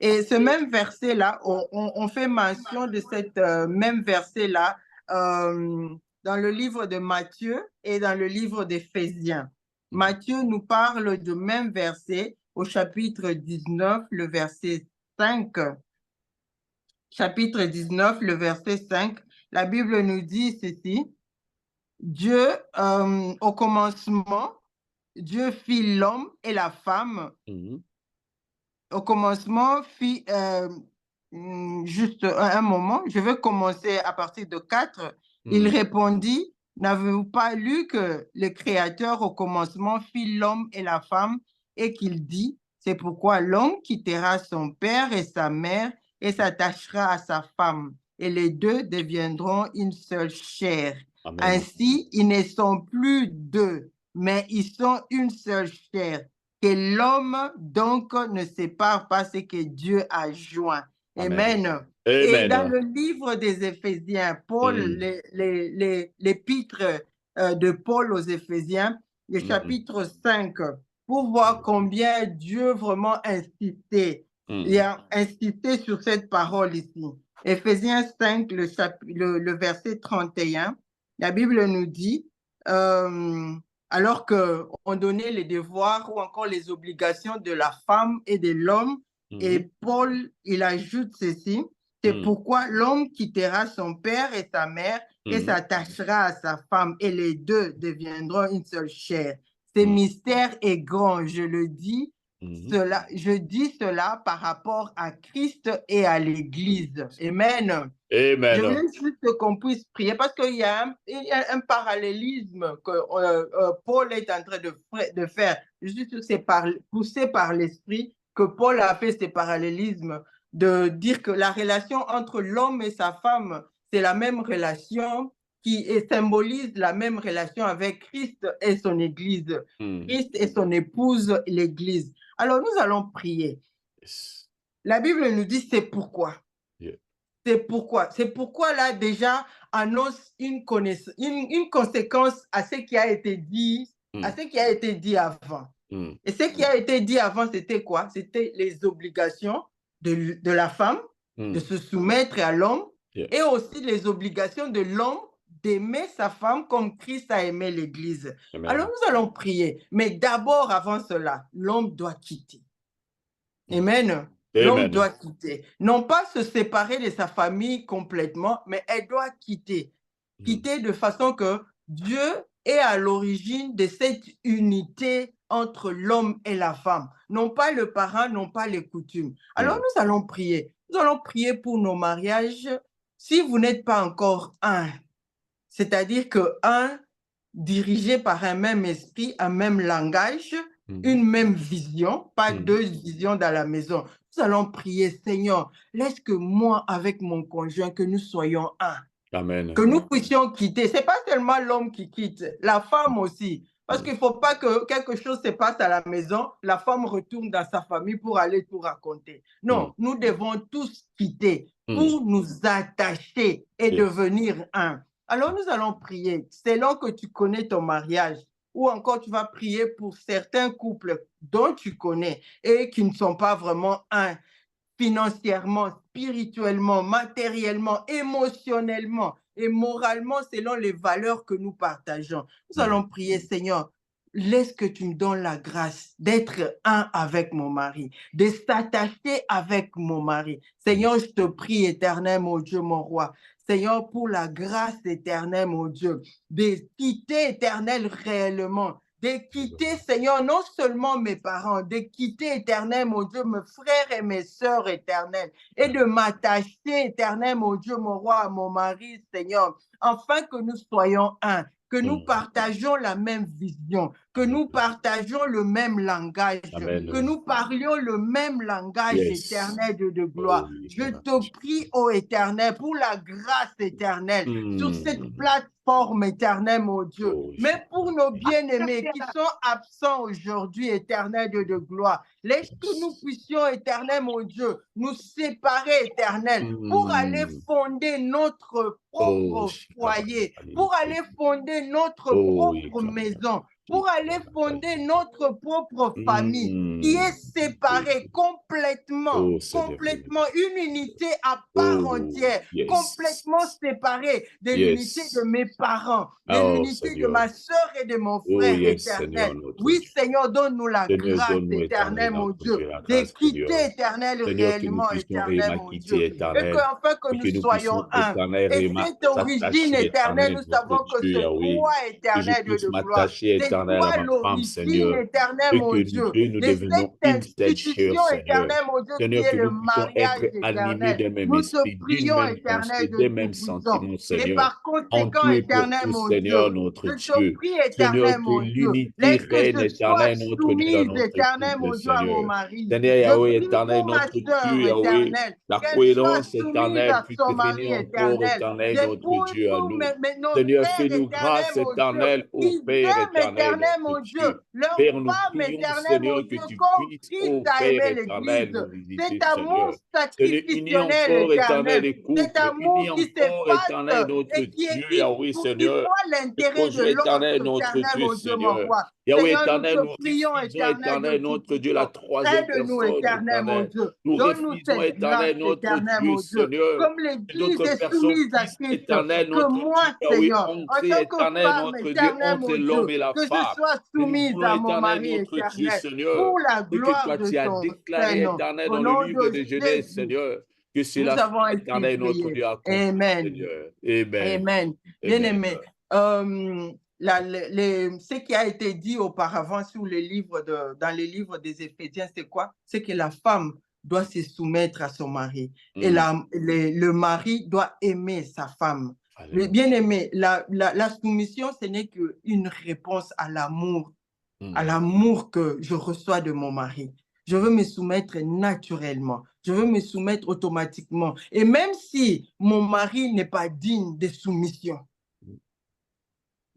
Et ce même verset-là, on fait mention de cette même verset-là dans le livre de Matthieu et dans le livre d'Éphésiens. Matthieu nous parle du même verset au chapitre 19, le verset 5. Chapitre 19, le verset 5. La Bible nous dit ceci. Dieu, au commencement, Dieu fit l'homme et la femme. Au commencement, fit, juste un moment, je vais commencer à partir de 4. Il répondit, n'avez-vous pas lu que le Créateur au commencement fit l'homme et la femme et qu'il dit, c'est pourquoi l'homme quittera son père et sa mère et s'attachera à sa femme et les deux deviendront une seule chair. Amen. Ainsi, ils ne sont plus deux, mais ils sont une seule chair. Que l'homme donc ne sépare pas ce que Dieu a joint. Amen. Amen. Et dans le livre des Éphésiens, Paul, l'épître de Paul aux Éphésiens, le chapitre 5, pour voir combien Dieu vraiment insistait. Il a insisté sur cette parole ici. Éphésiens 5, le verset 31, la Bible nous dit, alors qu'on donnait les devoirs ou encore les obligations de la femme et de l'homme, et Paul, il ajoute ceci, c'est pourquoi l'homme quittera son père et sa mère et s'attachera à sa femme, et les deux deviendront une seule chair. Ce mystère est grand, je le dis, je dis cela par rapport à Christ et à l'Église. Amen. Amen. Je voulais juste qu'on puisse prier parce qu'il y a un parallélisme que Paul est en train de faire. Je suis sûr que c'est poussé par l'Esprit que Paul a fait ce parallélisme de dire que la relation entre l'homme et sa femme, c'est la même relation qui symbolise la même relation avec Christ et son Église. Christ et son épouse, l'Église. Alors, nous allons prier. La Bible nous dit c'est pourquoi. C'est pourquoi. C'est pourquoi là, déjà, annonce une conséquence à ce qui a été dit, à ce qui a été dit avant. Et ce qui a été dit avant, c'était quoi? C'était les obligations de la femme de se soumettre à l'homme et aussi les obligations de l'homme d'aimer sa femme comme Christ a aimé l'Église. Alors, nous allons prier. Mais d'abord, avant cela, l'homme doit quitter. Amen. L'homme doit quitter. Non pas se séparer de sa famille complètement, mais elle doit quitter. Quitter de façon que Dieu est à l'origine de cette unité entre l'homme et la femme. Non pas le parent, non pas les coutumes. Alors nous allons prier. Nous allons prier pour nos mariages. Si vous n'êtes pas encore un, c'est-à-dire que un dirigé par un même esprit, un même langage, une même vision, pas deux visions dans la maison. Nous allons prier, Seigneur, laisse que moi, avec mon conjoint, que nous soyons un. Amen. Que nous puissions quitter. Ce n'est pas seulement l'homme qui quitte, la femme aussi. Parce qu'il ne faut pas que quelque chose se passe à la maison, la femme retourne dans sa famille pour aller tout raconter. Non, nous devons tous quitter pour nous attacher et devenir un. Alors nous allons prier, selon que tu connais ton mariage, ou encore tu vas prier pour certains couples dont tu connais et qui ne sont pas vraiment un, financièrement, spirituellement, matériellement, émotionnellement et moralement selon les valeurs que nous partageons. Nous allons prier, Seigneur, laisse que tu me donnes la grâce d'être un avec mon mari, de s'attacher avec mon mari. Seigneur, je te prie, éternel, mon Dieu, mon roi. Seigneur, pour la grâce éternelle, mon Dieu, de quitter, éternel, réellement, de quitter, Seigneur, non seulement mes parents, de quitter, éternel, mon Dieu, mes frères et mes sœurs éternelles, et de m'attacher, éternel, mon Dieu, mon roi, à mon mari, Seigneur, afin que nous soyons un, que nous partageons la même vision, que nous partageons le même langage, que nous parlions le même langage éternel de gloire. Je te prie, ô éternel, pour la grâce éternelle sur cette plateforme éternelle, mon Dieu. Mais pour nos bien-aimés qui sont absents aujourd'hui, éternel de gloire, laisse que nous puissions, éternel, mon Dieu, nous séparer, éternel, pour aller fonder notre propre foyer, pour aller fonder notre propre maison, pour aller fonder notre propre famille qui est séparée complètement, complètement, une unité à part entière, complètement séparée de l'unité de mes parents, de l'unité de ma soeur et de mon frère éternel. Oui, Seigneur, donne-nous la grâce éternelle, mon Dieu, d'équité éternelle réellement, éternel, mon Dieu, et qu'enfin que nous soyons un. Et cette origine éternelle, nous savons que c'est toi, éternel Dieu de gloire. C'est toi l'origine éternelle, mon Dieu, de cette institution éternelle, mon Dieu, qui est le mariage éternel. Nous te prions, éternel de Tout-Puissant. Et par conséquent, éternel, mon Dieu, je te prie, éternel, mon Dieu, que je sois soumise, éternel, mon Dieu, à mon mari. Je prie pour ma soeur, éternelle, qu'elle soit soumise à son mari, éternel. Dépouille nos Seigneur, frères, fais-nous grâce éternelle, ô qui Père aiment, éternel, éternel, mon notre Dieu, Dieu. leur Père, nous femme, prions, éternel, Seigneur, mon que Dieu, tu comme puisses, Christ ô a Père aimé éternel, l'Église. nous visiter, Cet amour Seigneur. Seigneur, unis sacrificionnel, encore, éternel, éternel. les Cet couples, unis amour qui encore, éternel, s'efface notre et qui Dieu, Yahweh, qui Seigneur. voit Le l'intérêt de conjoint l'autre, éternel, notre éternel, Dieu, mon Dieu, mon Seigneur. roi. Yahweh Seigneur, nous éternel, te nous prions, refusons, éternel, de éternel, notre Dieu, la Tout-Puissant. troisième Aide-nous, personne, éternel, mon éternel. Dieu. Nous Donne-nous refusons, cette grâce, éternel, notre éternel, Dieu, mon Dieu. Seigneur. Comme Que l'Église d'autres est personnes soumise à puissent, Christ, éternel, que notre moi, Dieu, Yahweh, Seigneur, en entrer, tant que éternel, femme, notre Dieu, éternel, entre mon Dieu, l'homme et la que je femme. sois Mais nous soumise voulons, à mon éternel, mari notre Dieu, éternel, Seigneur. pour la Ce que gloire toi, de tu as ton déclaré, Seigneur. éternel, Au dans le nom livre de de Genèse, Jésus, Seigneur, que nous cela soit, avons ainsi éternel, notre prié. Dieu, accompli, Amen. Seigneur. Amen. Amen. Amen. Bien-aimé, ce qui a été dit auparavant dans les livres des Éphésiens, c'est quoi? C'est que la femme doit se soumettre à son mari et le mari doit aimer sa femme. Bien-aimé, la soumission, ce n'est qu'une réponse à l'amour que je reçois de mon mari. Je veux me soumettre naturellement. Je veux me soumettre automatiquement. Et même si mon mari n'est pas digne de soumission,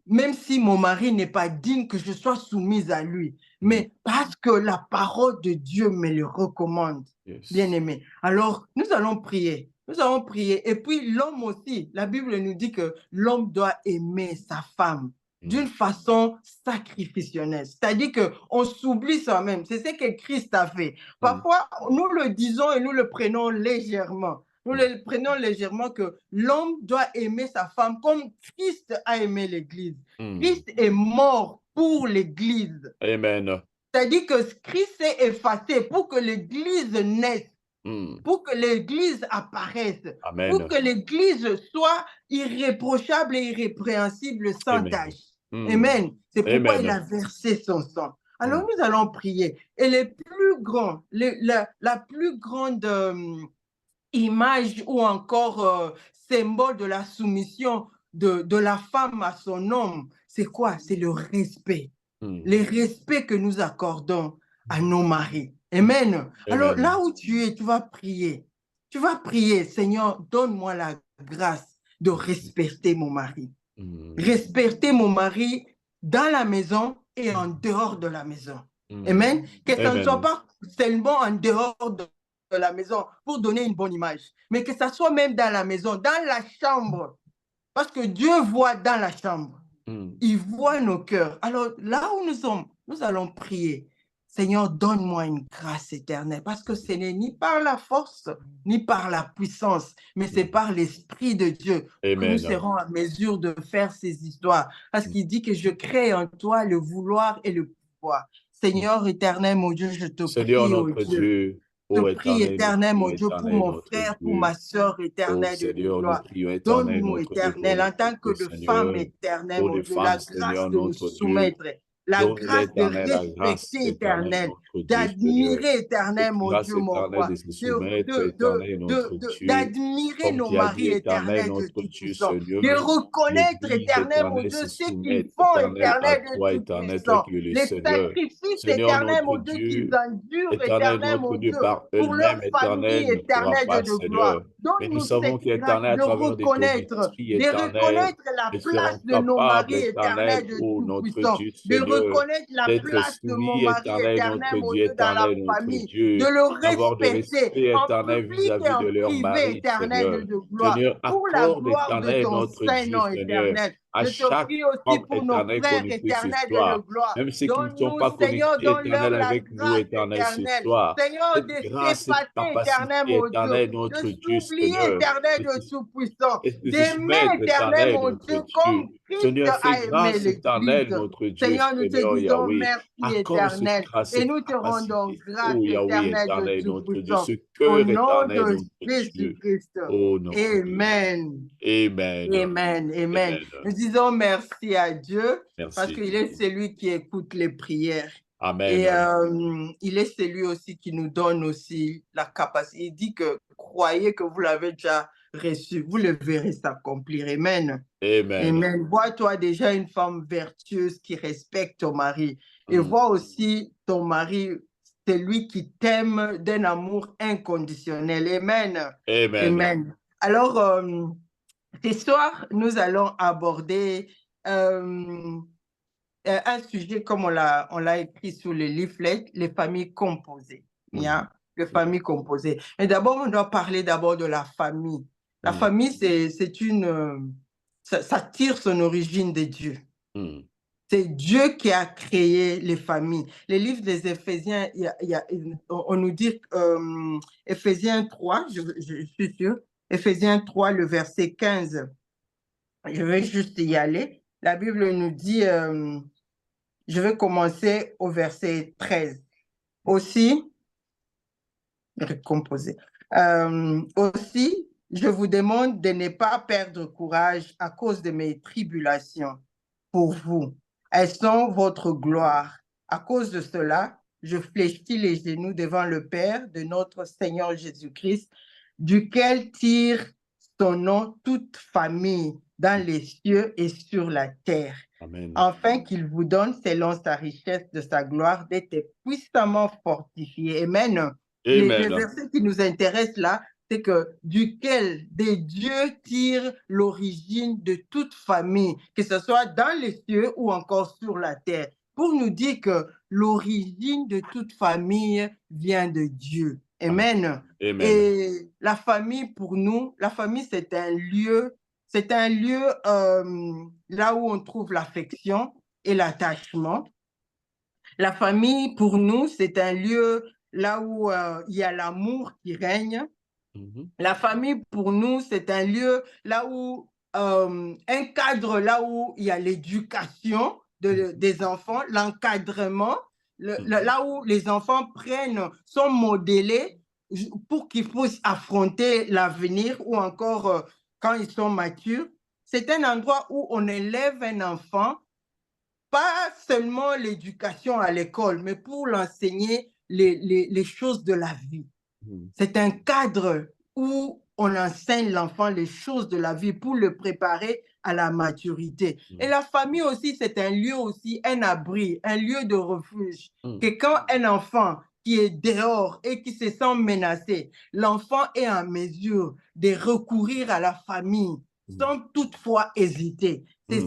même si mon mari n'est pas digne que je sois soumise à lui, mais parce que la parole de Dieu me le recommande, bien-aimé. Alors, nous allons prier. Nous allons prier. Et puis, l'homme aussi, la Bible nous dit que l'homme doit aimer sa femme d'une façon sacrificionnelle. C'est-à-dire qu'on s'oublie soi-même. C'est ce que Christ a fait. Parfois, nous le disons et nous le prenons légèrement. Nous le prenons légèrement que l'homme doit aimer sa femme comme Christ a aimé l'Église. Christ est mort pour l'Église. Amen. C'est-à-dire que Christ s'est effacé pour que l'Église naisse, pour que l'Église apparaisse, pour que l'Église soit irréprochable et irrépréhensible sans tâche. Amen. C'est pourquoi il a versé son sang. Alors nous allons prier. Et la plus grande image ou encore symbole de la soumission de la femme à son homme, c'est quoi? C'est le respect. Le respect que nous accordons à nos maris. Amen. Alors là où tu es, tu vas prier. Tu vas prier, Seigneur, donne-moi la grâce de respecter mon mari. Respecter mon mari dans la maison et en dehors de la maison. Amen. Que ça ne soit pas seulement en dehors de la maison pour donner une bonne image, mais que ça soit même dans la maison, dans la chambre. Parce que Dieu voit dans la chambre. Il voit nos cœurs. Alors là où nous sommes, nous allons prier. Seigneur, donne-moi une grâce éternelle, parce que ce n'est ni par la force, ni par la puissance, mais c'est par l'Esprit de Dieu que nous serons en mesure de faire ces histoires. Parce qu'il dit que je crée en toi le vouloir et le pouvoir. Seigneur éternel, mon Dieu, je te prie, oh Dieu. Je te prie, éternel, mon Dieu, pour mon frère, pour ma soeur éternelle de gloire. Donne-nous, éternel, en tant que de femme éternelle, mon Dieu, la grâce de nous soumettre. La grâce de respecter, éternel, d'admirer, éternel, mon Dieu, mon roi, d'admirer nos maris, éternel, de Tout-Puissant, de reconnaître, éternel, mon Dieu, ce qu'ils font, éternel, de Tout-Puissant, les sacrifices, éternel, mon Dieu, qu'ils endurent, éternel, mon Dieu, pour leur famille, éternel, de gloire. Donne-nous cette grâce de reconnaître la place de nos maris, éternel, de Tout-Puissant, de reconnaître la place de mon mari éternel, mon Dieu, dans la famille, de le respecter en public et en privé, éternel de gloire, pour la gloire de ton Saint-Nom éternel. à Je te chaque prie aussi homme pour nos éternel frères connecté ce éternels de soir, gloire. même ceux qui ne sont Donne-nous, pas connectés Seigneur, donne-leur éternel la avec nous grâce éternel ce éternelle. soir. Seigneur, Cette de grâce, cette s'effacer capacité éternel, mon Dieu, éternelle, de notre Dieu s'oublier Seigneur, éternel de Tout-Puissant, de se d'aimer soumettre éternel, éternel, mon notre Dieu, Dieu. comme Christ Seigneur, fais a aimé grâce éternelle, l'Église. notre Dieu Seigneur, nous te Seigneur disons Yahweh. merci Accorde cette éternel grâce, et cette nous te rendons capacité. grâce Oh Yahweh éternel de éternel, notre Dieu, Tout-Puissant. ce Au cœur nom éternel, de notre Dieu. Jésus-Christ. Au nom de Amen. Amen. Amen. Amen. Amen. Nous disons merci à Dieu parce Merci. qu'il est celui qui écoute les prières. Amen. Et il est celui aussi qui nous donne aussi la capacité. Il dit que croyez que vous l'avez déjà reçu, vous le verrez s'accomplir. Amen. Amen. Amen. Vois-toi déjà une femme vertueuse qui respecte ton mari. Et vois aussi ton mari, c'est lui qui t'aime d'un amour inconditionnel. Amen. Amen. Amen. Alors, ce soir, nous allons aborder un sujet comme on l'a écrit sur le leaflet, les familles composées. Yeah? Les familles composées. Et d'abord, on doit parler d'abord de la famille. La famille, c'est une... ça tire son origine de Dieu. C'est Dieu qui a créé les familles. Les livres des Éphésiens, on nous dit, Éphésiens 3, je suis sûre, Éphésiens 3, le verset 15. Je vais juste y aller. La Bible nous dit... je vais commencer au verset 13. Aussi, recomposer. Aussi, je vous demande de ne pas perdre courage à cause de mes tribulations pour vous. Elles sont votre gloire. À cause de cela, je fléchis les genoux devant le Père de notre Seigneur Jésus-Christ, duquel tire son nom toute famille dans les cieux et sur la terre. Amen. Afin qu'il vous donne, selon sa richesse de sa gloire, d'être puissamment fortifié. Amen. Le verset qui nous intéresse là, c'est que duquel des dieux tire l'origine de toute famille, que ce soit dans les cieux ou encore sur la terre, pour nous dire que l'origine de toute famille vient de Dieu. Amen. Amen. Et la famille, pour nous, la famille, c'est un lieu là où on trouve l'affection et l'attachement. La famille, pour nous, c'est un lieu là où il y a l'amour qui règne. La famille, pour nous, c'est un lieu là où, un cadre là où il y a l'éducation des enfants, l'encadrement, là où les enfants sont modélés pour qu'ils puissent affronter l'avenir ou encore quand ils sont matures. C'est un endroit où on élève un enfant, pas seulement l'éducation à l'école, mais pour l'enseigner les choses de la vie. C'est un cadre où on enseigne l'enfant les choses de la vie pour le préparer à la maturité. Et la famille aussi, c'est un lieu aussi, un abri, un lieu de refuge. Que quand un enfant qui est dehors et qui se sent menacé, l'enfant est en mesure de recourir à la famille sans toutefois hésiter. C'est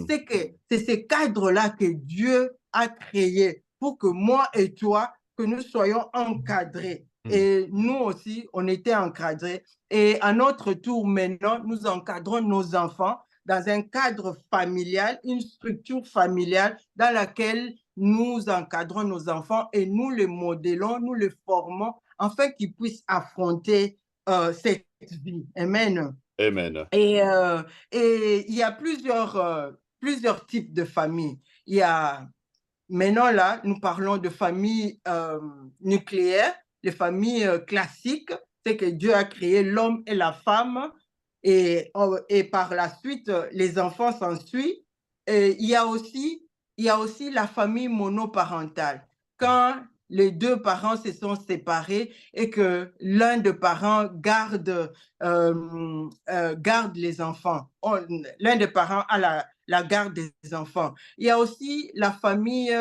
ce cadre-là que Dieu a créé pour que moi et toi, que nous soyons encadrés. Et nous aussi, on était encadrés. Et à notre tour, maintenant, nous encadrons nos enfants dans un cadre familial, une structure familiale dans laquelle nous encadrons nos enfants et nous les modélons, nous les formons, afin qu'ils puissent affronter cette vie. Amen. Amen. Et il y a plusieurs types de familles. Il y a, maintenant là, nous parlons de familles nucléaires, les familles classiques, c'est que Dieu a créé l'homme et la femme, et par la suite, les enfants s'ensuivent. Il y a aussi la famille monoparentale. Quand les deux parents se sont séparés et que l'un des parents garde les enfants. L'un des parents a la garde des enfants. Il y a aussi la famille,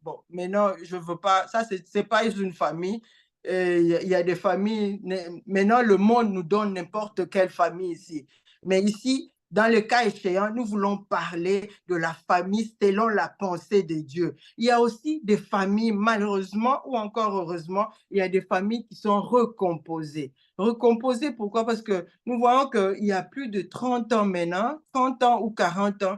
bon, maintenant, je ne veux pas, ça, c'est pas une famille. Il y a des familles, maintenant, le monde nous donne n'importe quelle famille ici. Mais ici, Dans le cas échéant, nous voulons parler de la famille selon la pensée de Dieu. Il y a aussi des familles, malheureusement ou encore heureusement, il y a des familles qui sont recomposées. Recomposées, pourquoi? Parce que nous voyons qu'il y a plus de 30 ans maintenant, 30 ans ou 40 ans,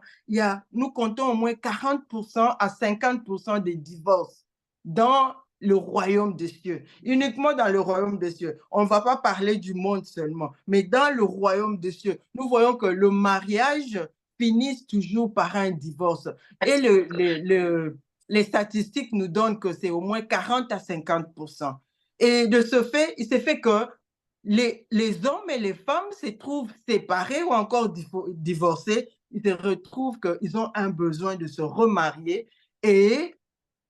nous comptons au moins 40% à 50% des divorces dans le royaume des cieux, uniquement dans le royaume des cieux. On ne va pas parler du monde seulement, mais dans le royaume des cieux, nous voyons que le mariage finit toujours par un divorce. Et les statistiques nous donnent que c'est au moins 40 à 50%. Et de ce fait, il s'est fait que les hommes et les femmes se trouvent séparés ou encore divorcés. Ils se retrouvent qu'ils ont un besoin de se remarier et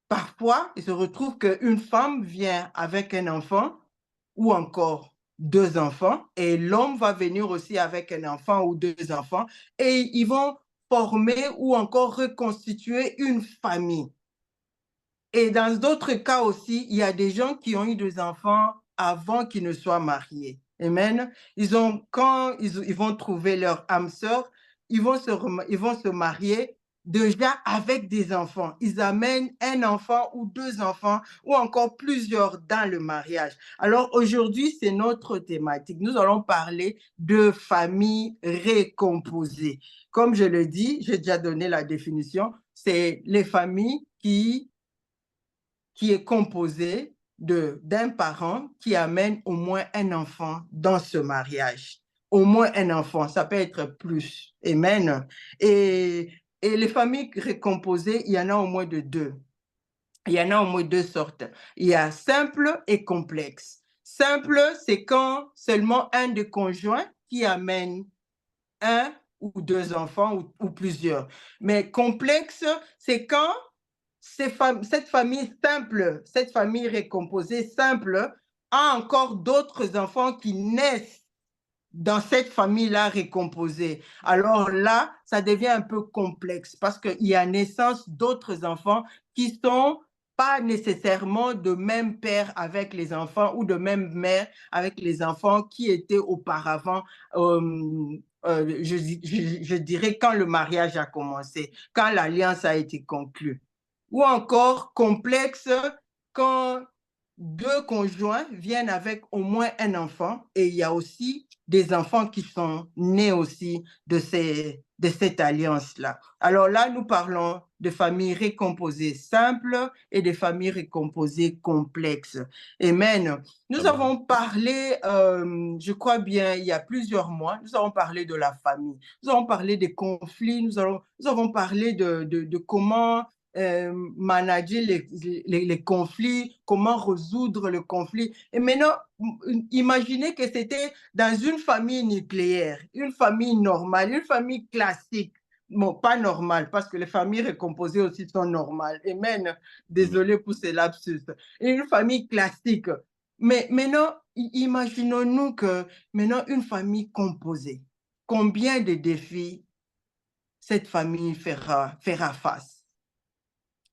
parfois, il se retrouve qu'une femme vient avec un enfant ou encore deux enfants et l'homme va venir aussi avec un enfant ou deux enfants et ils vont former ou encore reconstituer une famille. Et dans d'autres cas aussi, il y a des gens qui ont eu des enfants avant qu'ils ne soient mariés. Amen. Quand ils vont trouver leur âme sœur, ils vont se marier déjà avec des enfants. Ils amènent un enfant ou deux enfants ou encore plusieurs dans le mariage. Alors aujourd'hui, c'est notre thématique. Nous allons parler de famille récomposée. Comme je le dis, j'ai déjà donné la définition, c'est les familles qui est composé d'un parent qui amène au moins un enfant dans ce mariage. Au moins un enfant, ça peut être plus. Amen. Et les familles recomposées, il y en a au moins de deux. Il y en a au moins deux sortes. Il y a simple et complexe. Simple, c'est quand seulement un des conjoints qui amène un ou deux enfants ou plusieurs. Mais complexe, c'est quand cette famille simple, cette famille récomposée simple, a encore d'autres enfants qui naissent dans cette famille-là récomposée. Alors là, ça devient un peu complexe parce qu'il y a naissance d'autres enfants qui sont pas nécessairement de même père avec les enfants ou de même mère avec les enfants qui étaient auparavant, je dirais, quand le mariage a commencé, quand l'alliance a été conclue. Ou encore complexe quand deux conjoints viennent avec au moins un enfant et il y a aussi des enfants qui sont nés aussi de cette alliance-là. Alors là, nous parlons de familles récomposées simples et de familles récomposées complexes. Amen. Nous avons parlé, je crois bien, il y a plusieurs mois, nous avons parlé de la famille. Nous avons parlé des conflits, nous avons parlé de comment manager les conflits, comment résoudre le conflit. Et maintenant, imaginez que c'était dans une famille nucléaire, une famille normale, une famille classique. Bon, pas normale, parce que les familles recomposées aussi sont normales. Amen. Désolé pour ce lapsus. Une famille classique. Mais maintenant, imaginons-nous que maintenant, une famille composée, combien de défis cette famille fera face?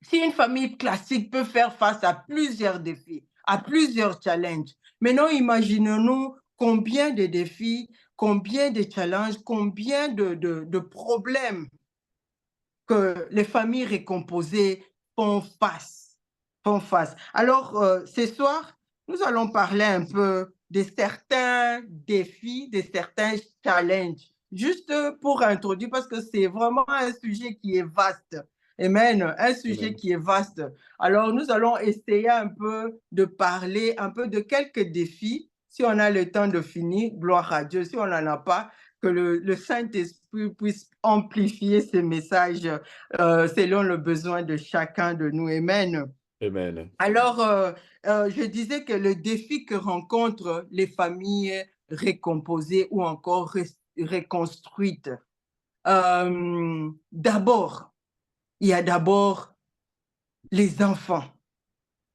Si une famille classique peut faire face à plusieurs défis, à plusieurs challenges, maintenant imaginons-nous combien de défis, combien de challenges, combien de problèmes que les familles récomposées font face. Alors, ce soir, nous allons parler un peu de certains défis, de certains challenges, juste pour introduire, parce que c'est vraiment un sujet qui est vaste. Amen, un sujet qui est vaste. Alors, nous allons essayer un peu de parler un peu de quelques défis. Si on a le temps de finir, gloire à Dieu. Si on n'en a pas, que le Saint-Esprit puisse amplifier ces messages selon le besoin de chacun de nous. Amen. Amen. Alors, je disais que le défi que rencontrent les familles récomposées ou encore reconstruites, d'abord, il y a d'abord les enfants.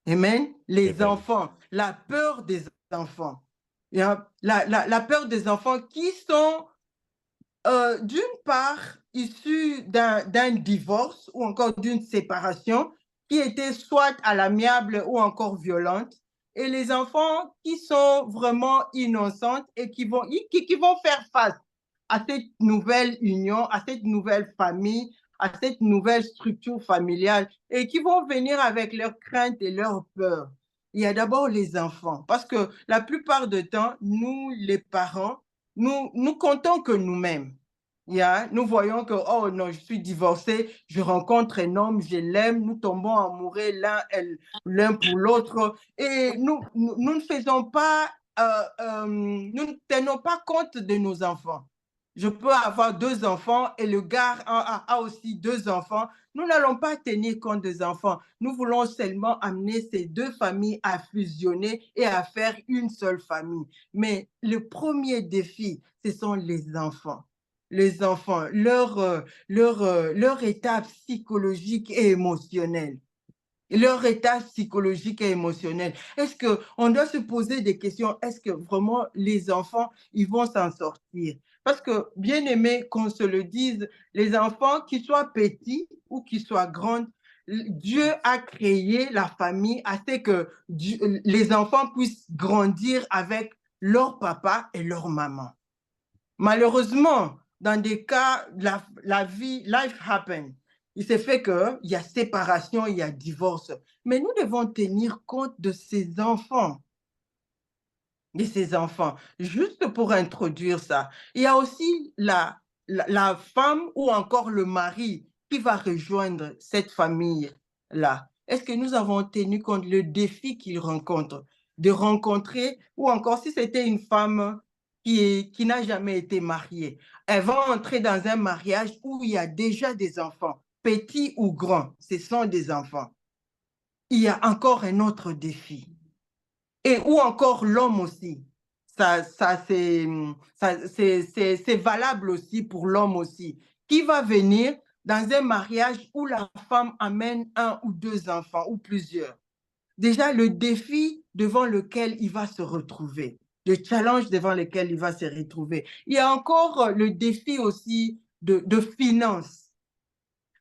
Amen. Les enfants, la peur des enfants. La peur des enfants qui sont d'une part issus d'un divorce ou encore d'une séparation qui était soit à l'amiable ou encore violente, et les enfants qui sont vraiment innocents et qui vont faire face à cette nouvelle union, à cette nouvelle famille, à cette nouvelle structure familiale et qui vont venir avec leurs craintes et leurs peurs. Il y a d'abord les enfants, parce que la plupart du temps, nous, les parents, nous comptons que nous-mêmes. Nous voyons que, oh non, je suis divorcée, je rencontre un homme, je l'aime, nous tombons amoureux l'un pour l'autre et nous ne faisons pas, nous ne tenons pas compte de nos enfants. Je peux avoir 2 enfants et le gars a aussi 2 enfants. Nous n'allons pas tenir compte des enfants. Nous voulons seulement amener ces 2 familles à fusionner et à faire une seule famille. Mais le premier défi, ce sont les enfants. Les enfants, leur état psychologique et émotionnel. Leur état psychologique et émotionnel. Est-ce qu'on doit se poser des questions? Est-ce que vraiment les enfants, ils vont s'en sortir? Parce que, bien aimé, qu'on se le dise, les enfants, qu'ils soient petits ou qu'ils soient grands, Dieu a créé la famille afin que les enfants puissent grandir avec leur papa et leur maman. Malheureusement, dans des cas, la vie, life happen. Il s'est fait qu'il y a séparation, il y a divorce. Mais nous devons tenir compte de ces enfants. Juste pour introduire ça. Il y a aussi la femme ou encore le mari qui va rejoindre cette famille-là. Est-ce que nous avons tenu compte le défi qu'il rencontre? De rencontrer, ou encore si c'était une femme qui n'a jamais été mariée, elle va entrer dans un mariage où il y a déjà des enfants, petits ou grands, ce sont des enfants. Il y a encore un autre défi. Et ou encore l'homme aussi. C'est valable aussi pour l'homme aussi, qui va venir dans un mariage où la femme amène 1 ou 2 enfants ou plusieurs. Déjà, le défi devant lequel il va se retrouver, le challenge devant lequel il va se retrouver. Il y a encore le défi aussi de finances.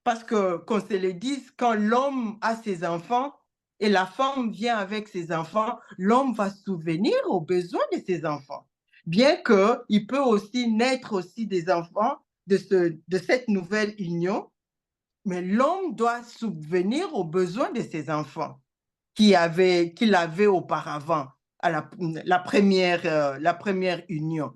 Parce que, qu'on se le dise, quand l'homme a ses enfants et la femme vient avec ses enfants, l'homme va subvenir aux besoins de ses enfants. Bien qu'il peut aussi naître aussi des enfants de cette nouvelle union, mais l'homme doit subvenir aux besoins de ses enfants qu'il avait auparavant à la première union.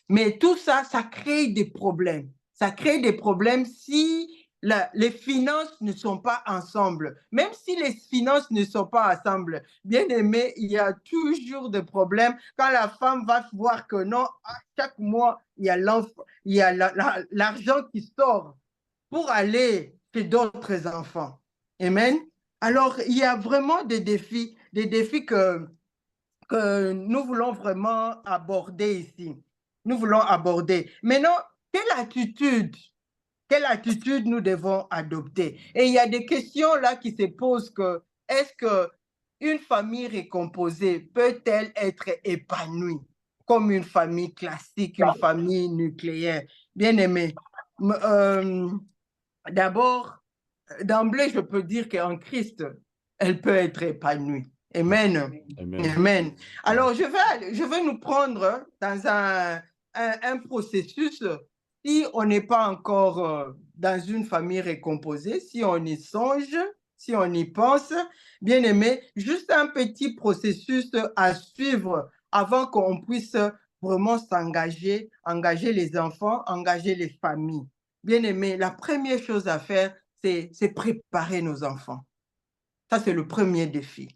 Mais tout ça, ça crée des problèmes. Ça crée des problèmes si les finances ne sont pas ensemble. Même si les finances ne sont pas ensemble, bien aimé, il y a toujours des problèmes quand la femme va voir que non, à chaque mois, il y a l'argent qui sort pour aller chez d'autres enfants. Amen. Alors, il y a vraiment des défis que nous voulons vraiment aborder ici. Nous voulons aborder. Maintenant, quelle attitude nous devons adopter? Et il y a des questions là qui se posent que, est-ce qu'une famille recomposée peut-elle être épanouie comme une famille classique, une famille nucléaire? Bien aimé. D'abord, d'emblée, je peux dire qu'en Christ, elle peut être épanouie. Amen. Amen. Amen. Alors, je vais nous prendre dans un processus, si on n'est pas encore dans une famille recomposée, si on y songe, si on y pense, bien aimé, juste un petit processus à suivre avant qu'on puisse vraiment s'engager, engager les enfants, engager les familles. Bien aimé, la première chose à faire, c'est préparer nos enfants. Ça, c'est le premier défi.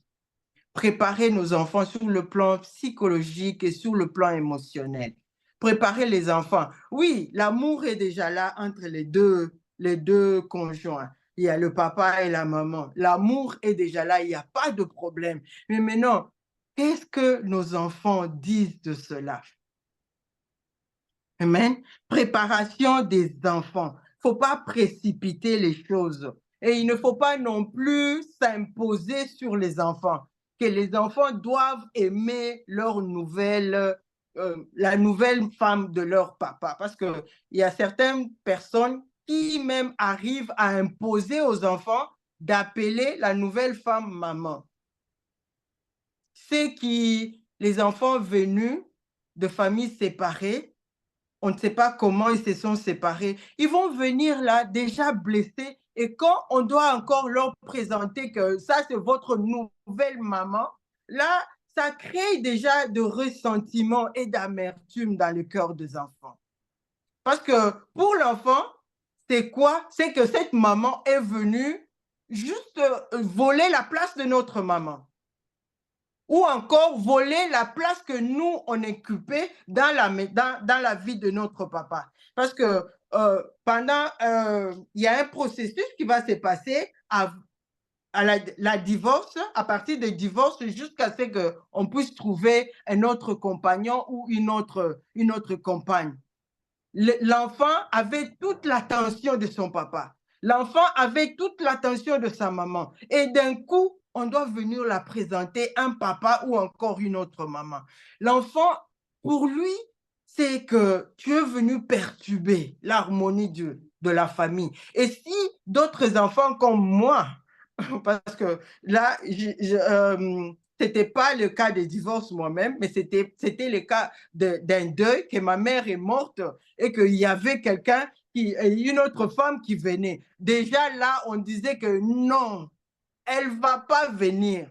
Préparer nos enfants sur le plan psychologique et sur le plan émotionnel. Préparer les enfants. Oui, l'amour est déjà là entre les deux conjoints. Il y a le papa et la maman. L'amour est déjà là, il n'y a pas de problème. Mais maintenant, qu'est-ce que nos enfants disent de cela? Amen. Préparation des enfants. Il ne faut pas précipiter les choses. Et il ne faut pas non plus s'imposer sur les enfants. Que les enfants doivent aimer la nouvelle femme de leur papa. Parce qu'il y a certaines personnes qui même arrivent à imposer aux enfants d'appeler la nouvelle femme maman. Les enfants venus de familles séparées, on ne sait pas comment ils se sont séparés. Ils vont venir là déjà blessés et quand on doit encore leur présenter que ça, c'est votre nouvelle maman, là, ça crée déjà de ressentiment et d'amertume dans le cœur des enfants. Parce que pour l'enfant, c'est quoi? C'est que cette maman est venue juste voler la place de notre maman. Ou encore voler la place que nous, on occupait dans la vie de notre papa. Parce que il y a un processus qui va se passer à la divorce, à partir du divorce, jusqu'à ce qu'on puisse trouver un autre compagnon ou une autre compagne. L'enfant avait toute l'attention de son papa. L'enfant avait toute l'attention de sa maman. Et d'un coup, on doit venir la présenter un papa ou encore une autre maman. L'enfant, pour lui, c'est que tu es venu perturber l'harmonie de la famille. Et si d'autres enfants comme moi, parce que là, c'était pas le cas de divorce moi-même, mais c'était le cas d'un deuil, que ma mère est morte et qu'il y avait une autre femme qui venait. Déjà là, on disait que non, elle ne va pas venir.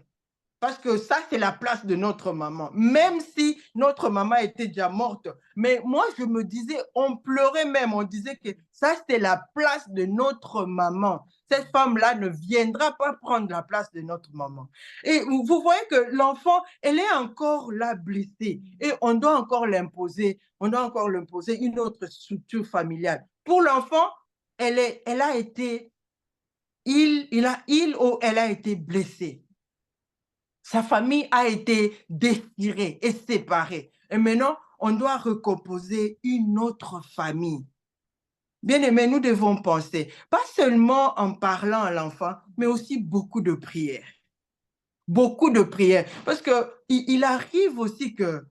Parce que ça, c'est la place de notre maman. Même si notre maman était déjà morte. Mais moi, je me disais, on pleurait même. On disait que ça, c'est la place de notre maman. Cette femme-là ne viendra pas prendre la place de notre maman. Et vous voyez que l'enfant, elle est encore là blessée. Et on doit encore l'imposer. On doit encore l'imposer une autre structure familiale. Pour l'enfant, elle a été, il ou elle a été blessée. Sa famille a été déchirée et séparée. Et maintenant, on doit recomposer une autre famille. Bien aimé, nous devons penser, pas seulement en parlant à l'enfant, mais aussi beaucoup de prières. Beaucoup de prières. Parce qu'il arrive aussi que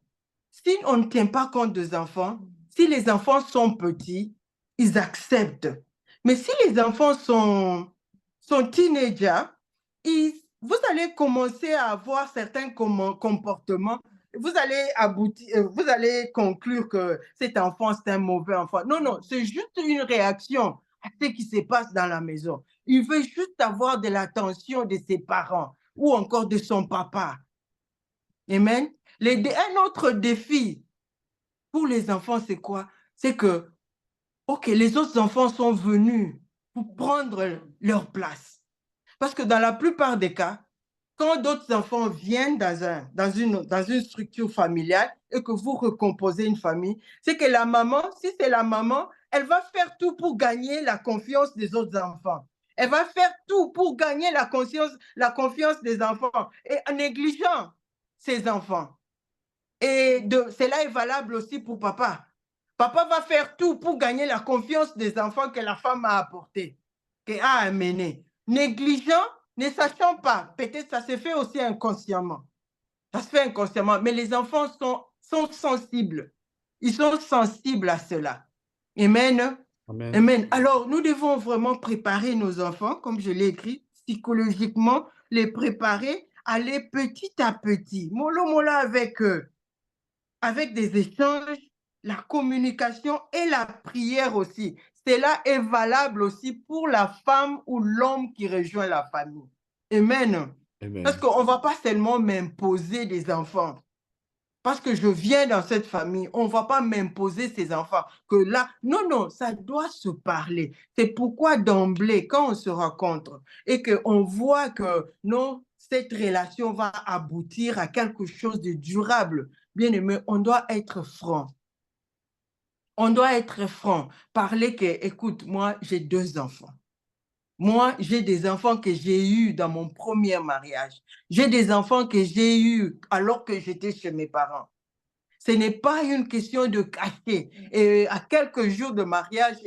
si on ne tient pas compte des enfants, si les enfants sont petits, ils acceptent. Mais si les enfants sont teenagers, vous allez commencer à avoir certains comportements. Vous allez conclure que cet enfant, c'est un mauvais enfant. Non, non, c'est juste une réaction à ce qui se passe dans la maison. Il veut juste avoir de l'attention de ses parents ou encore de son papa. Amen. Un autre défi pour les enfants, c'est quoi? C'est que, OK, les autres enfants sont venus pour prendre leur place. Parce que dans la plupart des cas, quand d'autres enfants viennent dans une structure familiale et que vous recomposez une famille, c'est que la maman, si c'est la maman, elle va faire tout pour gagner la confiance des autres enfants. Elle va faire tout pour gagner la confiance des enfants et en négligeant ses enfants. Et cela est valable aussi pour papa. Papa va faire tout pour gagner la confiance des enfants que la femme a apporté, qu'elle a amené. Négligent, ne sachant pas, peut-être ça se fait aussi inconsciemment. Ça se fait inconsciemment, mais les enfants sont sensibles. Ils sont sensibles à cela. Amen. Amen. Amen. Alors, nous devons vraiment préparer nos enfants, comme je l'ai écrit, psychologiquement, les préparer, aller petit à petit, mollo mollo avec eux, avec des échanges, la communication et la prière aussi. Cela est valable aussi pour la femme ou l'homme qui rejoint la famille. Amen. Amen. Parce qu'on ne va pas seulement m'imposer des enfants. Parce que je viens dans cette famille, on ne va pas m'imposer ces enfants. Que là, non, non, ça doit se parler. C'est pourquoi d'emblée, quand on se rencontre et qu'on voit que non, cette relation va aboutir à quelque chose de durable, bien aimé, on doit être franc. On doit être franc. Parler que, écoute, moi, j'ai 2 enfants. Moi, j'ai des enfants que j'ai eus dans mon premier mariage. J'ai des enfants que j'ai eus alors que j'étais chez mes parents. Ce n'est pas une question de cacher. Et à quelques jours de mariage,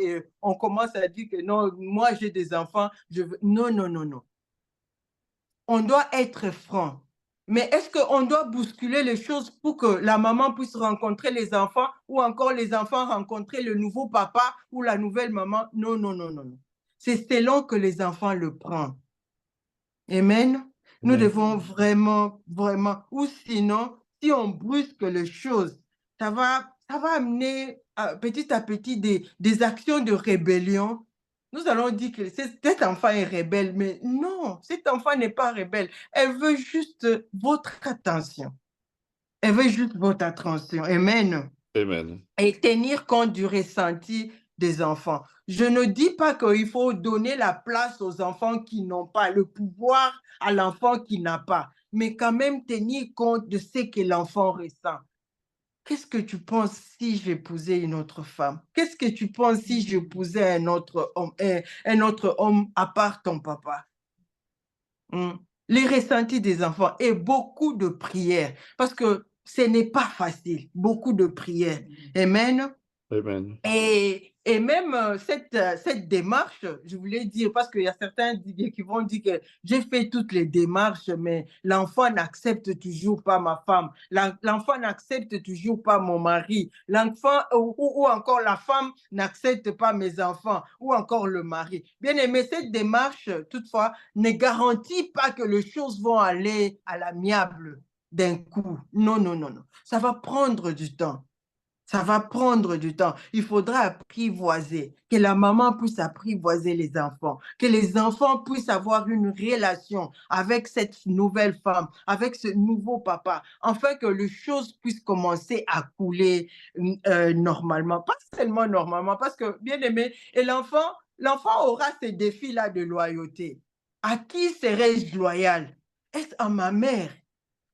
on commence à dire que non, moi j'ai des enfants. Non, non, non, non. On doit être franc. Mais est-ce qu'on doit bousculer les choses pour que la maman puisse rencontrer les enfants ou encore les enfants rencontrer le nouveau papa ou la nouvelle maman? Non, non, non, non, non. C'est selon que les enfants le prennent. Amen. Nous devons vraiment, vraiment, ou sinon, si on brusque les choses, ça va ça va amener petit à petit des actions de rébellion. Nous allons dire que cet enfant est rebelle, mais non, cet enfant n'est pas rebelle. Elle veut juste votre attention. Elle veut juste votre attention. Amen. Amen. Et tenir compte du ressenti des enfants. Je ne dis pas qu'il faut donner la place aux enfants qui n'ont pas, le pouvoir à l'enfant qui n'a pas, mais quand même tenir compte de ce que l'enfant ressent. Qu'est-ce que tu penses si j'épousais une autre femme? Qu'est-ce que tu penses si j'épousais un autre homme à part ton papa? Les ressentis des enfants et beaucoup de prières, parce que ce n'est pas facile, beaucoup de prières. Amen. Amen. Et même cette démarche, je voulais dire, parce qu'il y a certains qui vont dire que j'ai fait toutes les démarches, mais l'enfant n'accepte toujours pas ma femme, l'enfant n'accepte toujours pas mon mari, l'enfant ou encore la femme n'accepte pas mes enfants, ou encore le mari. Bien aimé, cette démarche, toutefois, ne garantit pas que les choses vont aller à l'amiable d'un coup. Non, non, non, non. Ça va prendre du temps. Ça va prendre du temps. Il faudra apprivoiser, que la maman puisse apprivoiser les enfants, que les enfants puissent avoir une relation avec cette nouvelle femme, avec ce nouveau papa, afin que les choses puissent commencer à couler normalement. Pas seulement normalement, parce que, bien aimé, et l'enfant aura ces défis-là de loyauté. À qui serais-je loyal? Est-ce à ma mère?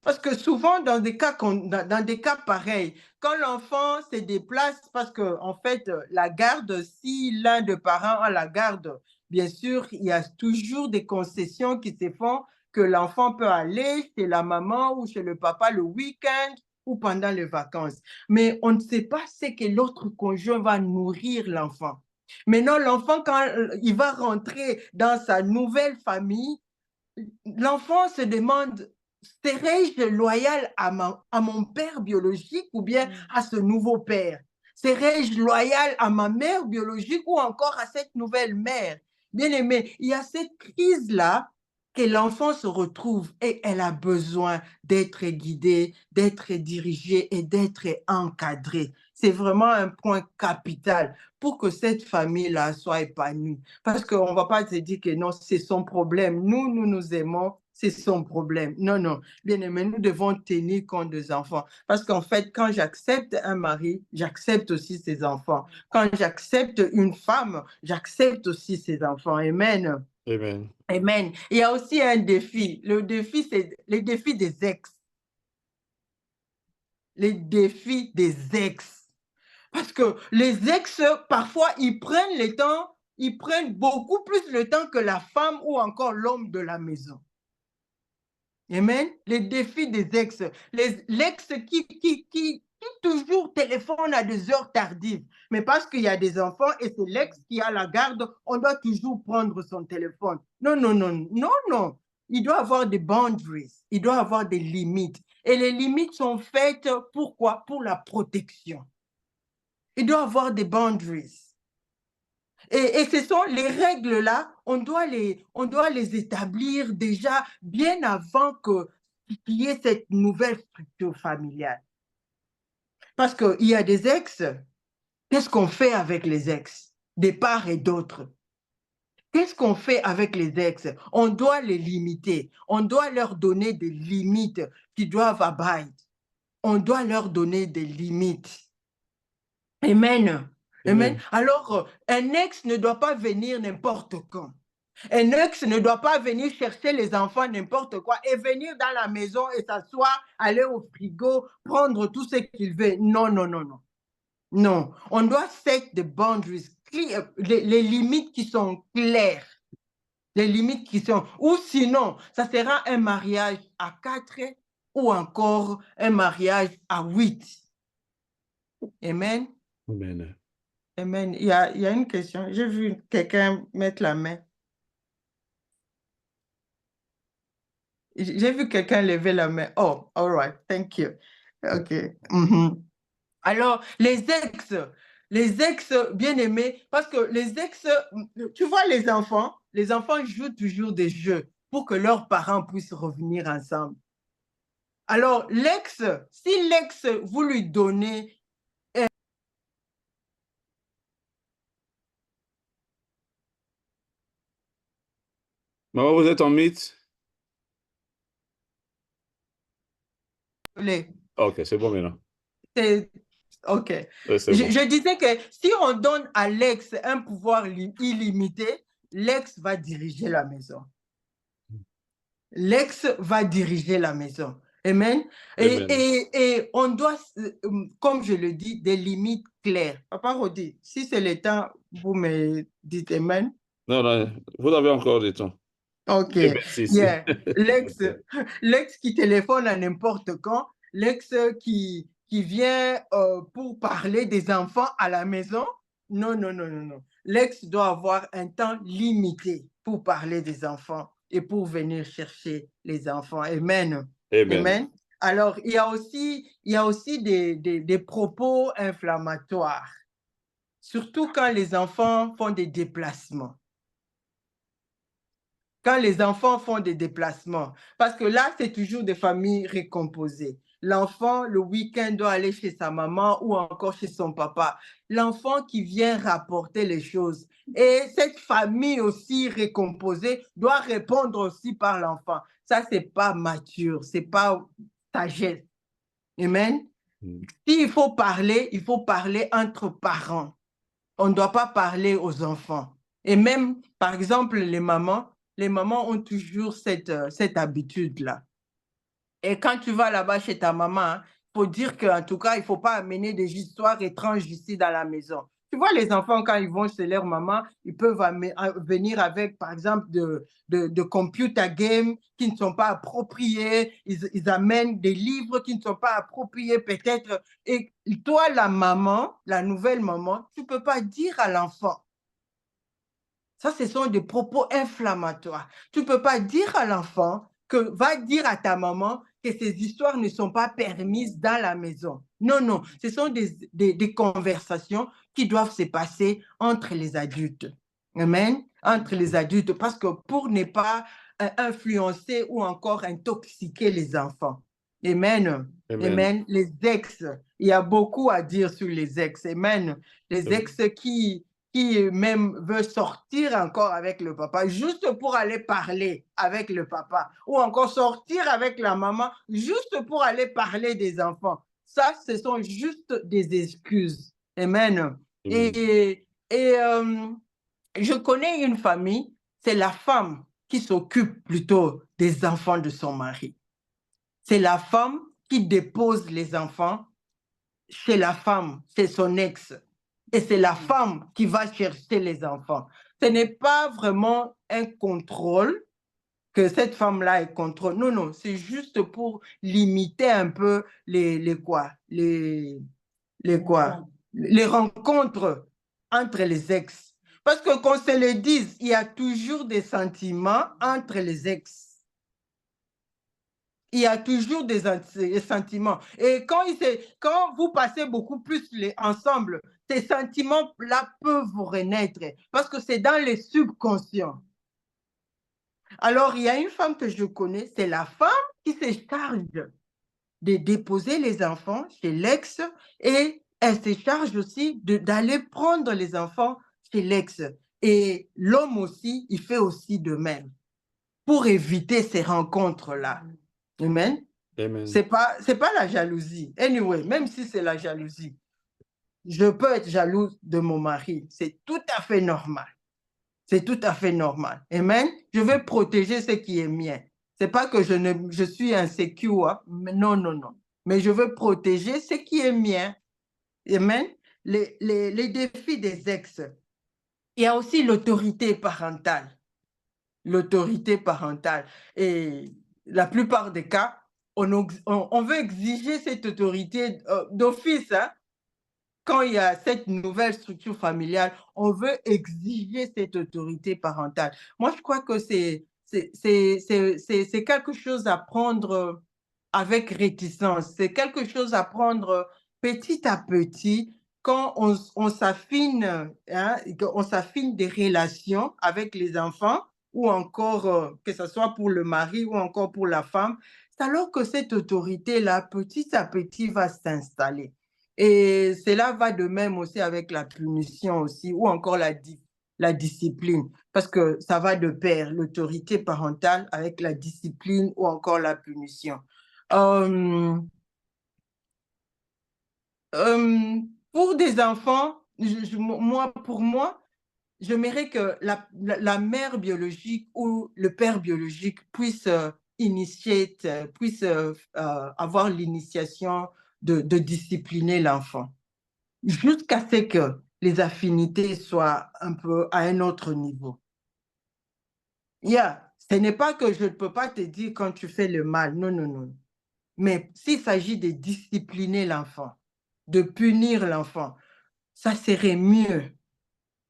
Parce que souvent, dans des cas pareils, quand l'enfant se déplace, parce que en fait, la garde, si l'un des parents a la garde, bien sûr, il y a toujours des concessions qui se font que l'enfant peut aller chez la maman ou chez le papa le week-end ou pendant les vacances. Mais on ne sait pas ce que l'autre conjoint va nourrir l'enfant. Maintenant, l'enfant, quand il va rentrer dans sa nouvelle famille, l'enfant se demande, serais-je loyal à mon père biologique ou bien à ce nouveau père? Serais-je loyal à ma mère biologique ou encore à cette nouvelle mère? Bien aimé, il y a cette crise-là que l'enfant se retrouve et elle a besoin d'être guidée, d'être dirigée et d'être encadrée. C'est vraiment un point capital pour que cette famille-là soit épanouie. Parce qu'on ne va pas se dire que non, c'est son problème. Nous nous aimons, c'est son problème. Non, non. Bien aimé, nous devons tenir compte des enfants. Parce qu'en fait, quand j'accepte un mari, j'accepte aussi ses enfants. Quand j'accepte une femme, j'accepte aussi ses enfants. Amen. Amen. Amen. Il y a aussi un défi. Le défi, c'est les défis des ex. Les défis des ex. Parce que les ex, parfois, ils prennent le temps, ils prennent beaucoup plus le temps que la femme ou encore l'homme de la maison. Amen. Les défis des ex. L'ex qui toujours téléphone à des heures tardives. Mais parce qu'il y a des enfants et c'est l'ex qui a la garde, on doit toujours prendre son téléphone. Non, non, non, non, non. Il doit avoir des boundaries. Il doit avoir des limites. Et les limites sont faites pourquoi? Pour la protection. Il doit avoir des boundaries. Et ce sont les règles-là, on doit les établir déjà bien avant qu'il y ait cette nouvelle structure familiale. Parce qu'il y a des ex, qu'est-ce qu'on fait avec les ex, de part et d'autre? Qu'est-ce qu'on fait avec les ex? On doit les limiter, on doit leur donner des limites qui doivent abide. On doit leur donner des limites. Amen. Amen. Alors, un ex ne doit pas venir n'importe quand. Un ex ne doit pas venir chercher les enfants n'importe quoi et venir dans la maison et s'asseoir, aller au frigo, prendre tout ce qu'il veut. Non, non, non, non. Non, on doit set the boundaries, les limites qui sont claires. Les limites qui sont... Ou sinon, ça sera un mariage à 4 ou encore un mariage à 8. Amen. Amen. Amen. Il y a une question. J'ai vu quelqu'un mettre la main. J'ai vu quelqu'un lever la main. Oh, all right. Thank you. OK. Alors, les ex bien-aimés, parce que les ex, tu vois les enfants jouent toujours des jeux pour que leurs parents puissent revenir ensemble. Alors, si l'ex, vous lui donnez Maman, vous êtes en mythe? Ok, c'est bon maintenant. OK. Ouais, c'est bon. Je disais que si on donne à l'ex un pouvoir illimité, l'ex va diriger la maison. L'ex va diriger la maison. Amen. Amen. Et on doit, comme je le dis, des limites claires. Papa Rodi, si c'est le temps, vous me dites Amen. Non, non, vous avez encore du temps. OK. Et merci. Yeah. L'ex qui téléphone à n'importe quand, l'ex qui vient pour parler des enfants à la maison. Non, non, non, non, non. L'ex doit avoir un temps limité pour parler des enfants et pour venir chercher les enfants. Amen. Amen. Amen. Alors, il y a aussi des propos inflammatoires, surtout quand les enfants font des déplacements. Quand les enfants font des déplacements. Parce que là, c'est toujours des familles récomposées. L'enfant, le week-end, doit aller chez sa maman ou encore chez son papa. L'enfant qui vient rapporter les choses. Et cette famille aussi récomposée doit répondre aussi par l'enfant. Ça, ce n'est pas mature, ce n'est pas sagesse. Amen. S'il faut parler entre parents. On ne doit pas parler aux enfants. Et même, par exemple, les mamans ont toujours cette habitude-là. Et quand tu vas là-bas chez ta maman, il faut dire qu'en tout cas, il ne faut pas amener des histoires étranges ici dans la maison. Tu vois, les enfants, quand ils vont chez leur maman, ils peuvent venir avec, par exemple, de computer games qui ne sont pas appropriés. Ils amènent des livres qui ne sont pas appropriés, peut-être. Et toi, la maman, la nouvelle maman, tu ne peux pas dire à l'enfant. Ça, ce sont des propos inflammatoires. Tu ne peux pas dire à l'enfant que va dire à ta maman que ces histoires ne sont pas permises dans la maison. Non, non, ce sont des conversations qui doivent se passer entre les adultes. Amen. Entre les adultes, parce que pour ne pas influencer ou encore intoxiquer les enfants. Amen. Amen. Amen. Les ex, il y a beaucoup à dire sur les ex. Amen. Les ex qui même veut sortir encore avec le papa, juste pour aller parler avec le papa, ou encore sortir avec la maman, juste pour aller parler des enfants. Ça, ce sont juste des excuses. Amen. Et je connais une famille, c'est la femme qui s'occupe plutôt des enfants de son mari. C'est la femme qui dépose les enfants chez la femme, c'est son ex. Et c'est la femme qui va chercher les enfants. Ce n'est pas vraiment un contrôle que cette femme-là est contrôle. Non, non, c'est juste pour limiter un peu les rencontres entre les ex. Parce que qu'on se le dise, il y a toujours des sentiments entre les ex. Il y a toujours des sentiments. Et quand vous passez beaucoup plus ensemble, ces sentiments-là peuvent vous renaître parce que c'est dans les subconscients. Alors, il y a une femme que je connais, c'est la femme qui se charge de déposer les enfants chez l'ex et elle se charge aussi d'aller prendre les enfants chez l'ex. Et l'homme aussi, il fait aussi de même pour éviter ces rencontres-là. Amen. Amen. C'est pas la jalousie. Anyway, même si c'est la jalousie, je peux être jalouse de mon mari. C'est tout à fait normal. C'est tout à fait normal. Amen. Je veux protéger ce qui est mien. C'est pas que je suis insécure. Hein? Non, non, non. Mais je veux protéger ce qui est mien. Amen. Les défis des ex. Il y a aussi l'autorité parentale. L'autorité parentale. Et la plupart des cas, on veut exiger cette autorité d'office. Hein? Quand il y a cette nouvelle structure familiale, on veut exiger cette autorité parentale. Moi, je crois que c'est quelque chose à prendre avec réticence. C'est quelque chose à prendre petit à petit quand on s'affine, hein, on s'affine des relations avec les enfants ou encore que ce soit pour le mari ou encore pour la femme. C'est alors que cette autorité-là, petit à petit, va s'installer. Et cela va de même aussi avec la punition aussi, ou encore la discipline, parce que ça va de pair, l'autorité parentale avec la discipline ou encore la punition. Pour des enfants, pour moi, j'aimerais que la mère biologique ou le père biologique puisse puisse avoir l'initiation de discipliner l'enfant, jusqu'à ce que les affinités soient un peu à un autre niveau. Ce n'est pas que je ne peux pas te dire quand tu fais le mal, non, non, non. Mais s'il s'agit de discipliner l'enfant, de punir l'enfant, ça serait mieux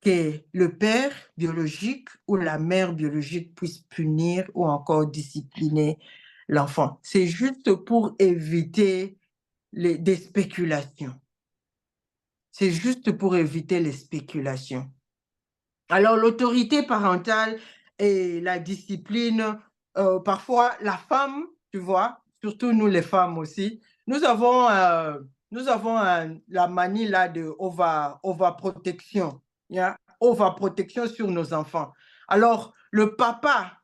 que le père biologique ou la mère biologique puisse punir ou encore discipliner l'enfant. C'est juste pour éviter des spéculations. C'est juste pour éviter les spéculations. Alors, l'autorité parentale et la discipline, parfois la femme, tu vois, surtout nous les femmes aussi, nous avons la manie là de overprotection, overprotection sur nos enfants. Alors, le papa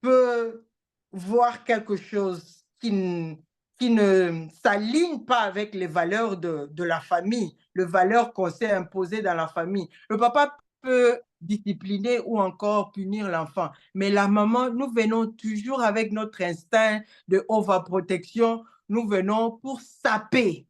peut voir quelque chose qui ne s'aligne pas avec les valeurs de la famille, les valeurs qu'on s'est imposées dans la famille. Le papa peut discipliner ou encore punir l'enfant. Mais la maman, nous venons toujours avec notre instinct de overprotection, nous venons pour saper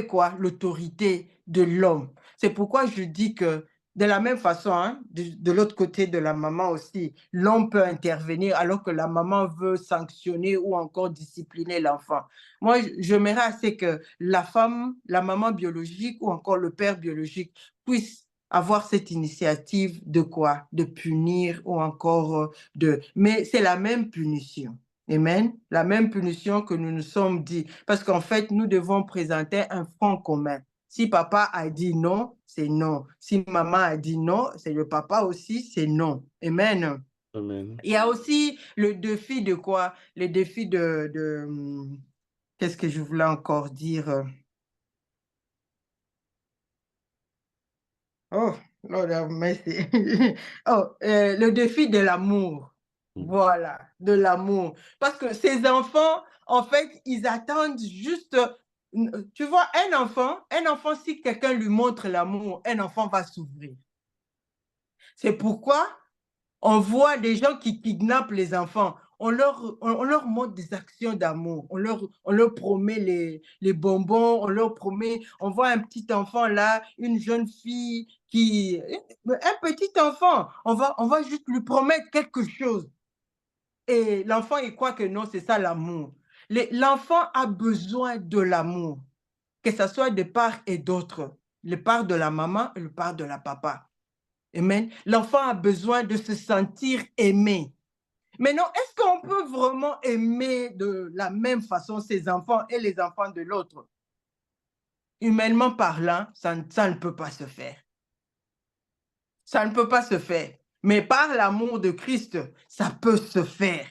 quoi, l'autorité de l'homme. C'est pourquoi je dis que de la même façon, hein, de l'autre côté de la maman aussi, l'homme peut intervenir alors que la maman veut sanctionner ou encore discipliner l'enfant. Moi, j'aimerais assez que la femme, la maman biologique ou encore le père biologique puisse avoir cette initiative de quoi? De punir ou encore de... Mais c'est la même punition. Amen. La même punition que nous nous sommes dit. Parce qu'en fait, nous devons présenter un front commun. Si papa a dit non, c'est non. Si maman a dit non, c'est le papa aussi, c'est non. Amen. Amen. Il y a aussi le défi de quoi? Le défi qu'est-ce que je voulais encore dire? Oh, Lord have mercy. Le défi de l'amour. Voilà, de l'amour. Parce que ces enfants, en fait, ils attendent juste, tu vois, un enfant, si quelqu'un lui montre l'amour, un enfant va s'ouvrir. C'est pourquoi on voit des gens qui kidnappent les enfants. On leur montre des actions d'amour. On leur promet les bonbons, on voit un petit enfant là, une jeune fille un petit enfant, on va juste lui promettre quelque chose. Et l'enfant, il croit que non, c'est ça l'amour. L'enfant a besoin de l'amour, que ce soit de part et d'autre, le part de la maman et le part de la papa. Amen. L'enfant a besoin de se sentir aimé. Maintenant, est-ce qu'on peut vraiment aimer de la même façon ses enfants et les enfants de l'autre? Humainement parlant, ça ne peut pas se faire. Ça ne peut pas se faire. Mais par l'amour de Christ, ça peut se faire.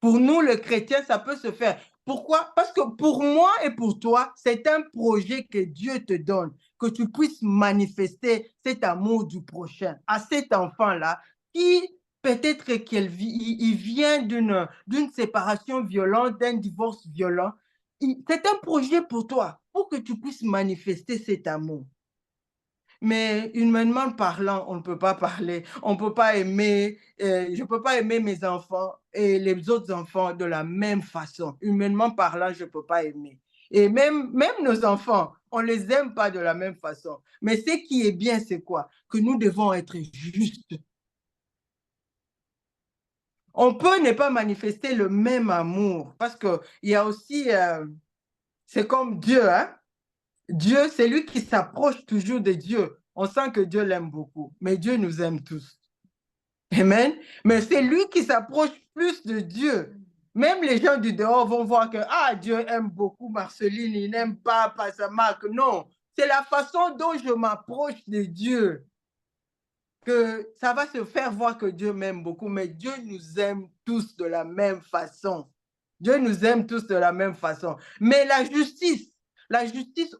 Pour nous, les chrétiens, ça peut se faire. Pourquoi? Parce que pour moi et pour toi, c'est un projet que Dieu te donne, que tu puisses manifester cet amour du prochain à cet enfant-là qui peut-être qu'il vient d'une séparation violente, d'un divorce violent. C'est un projet pour toi, pour que tu puisses manifester cet amour. Mais humainement parlant, on ne peut pas parler, on ne peut pas aimer, je ne peux pas aimer mes enfants et les autres enfants de la même façon. Humainement parlant, je ne peux pas aimer. Et même nos enfants, on ne les aime pas de la même façon. Mais ce qui est bien, c'est quoi? Que nous devons être justes. On peut ne pas manifester le même amour parce qu'il y a aussi, c'est comme Dieu, hein? Dieu, c'est lui qui s'approche toujours de Dieu. On sent que Dieu l'aime beaucoup, mais Dieu nous aime tous. Amen. Mais c'est lui qui s'approche plus de Dieu. Même les gens du dehors vont voir que Dieu aime beaucoup Marceline, il n'aime pas Pasteur Marc. Non, c'est la façon dont je m'approche de Dieu que ça va se faire voir que Dieu m'aime beaucoup, mais Dieu nous aime tous de la même façon. Dieu nous aime tous de la même façon. Mais la justice,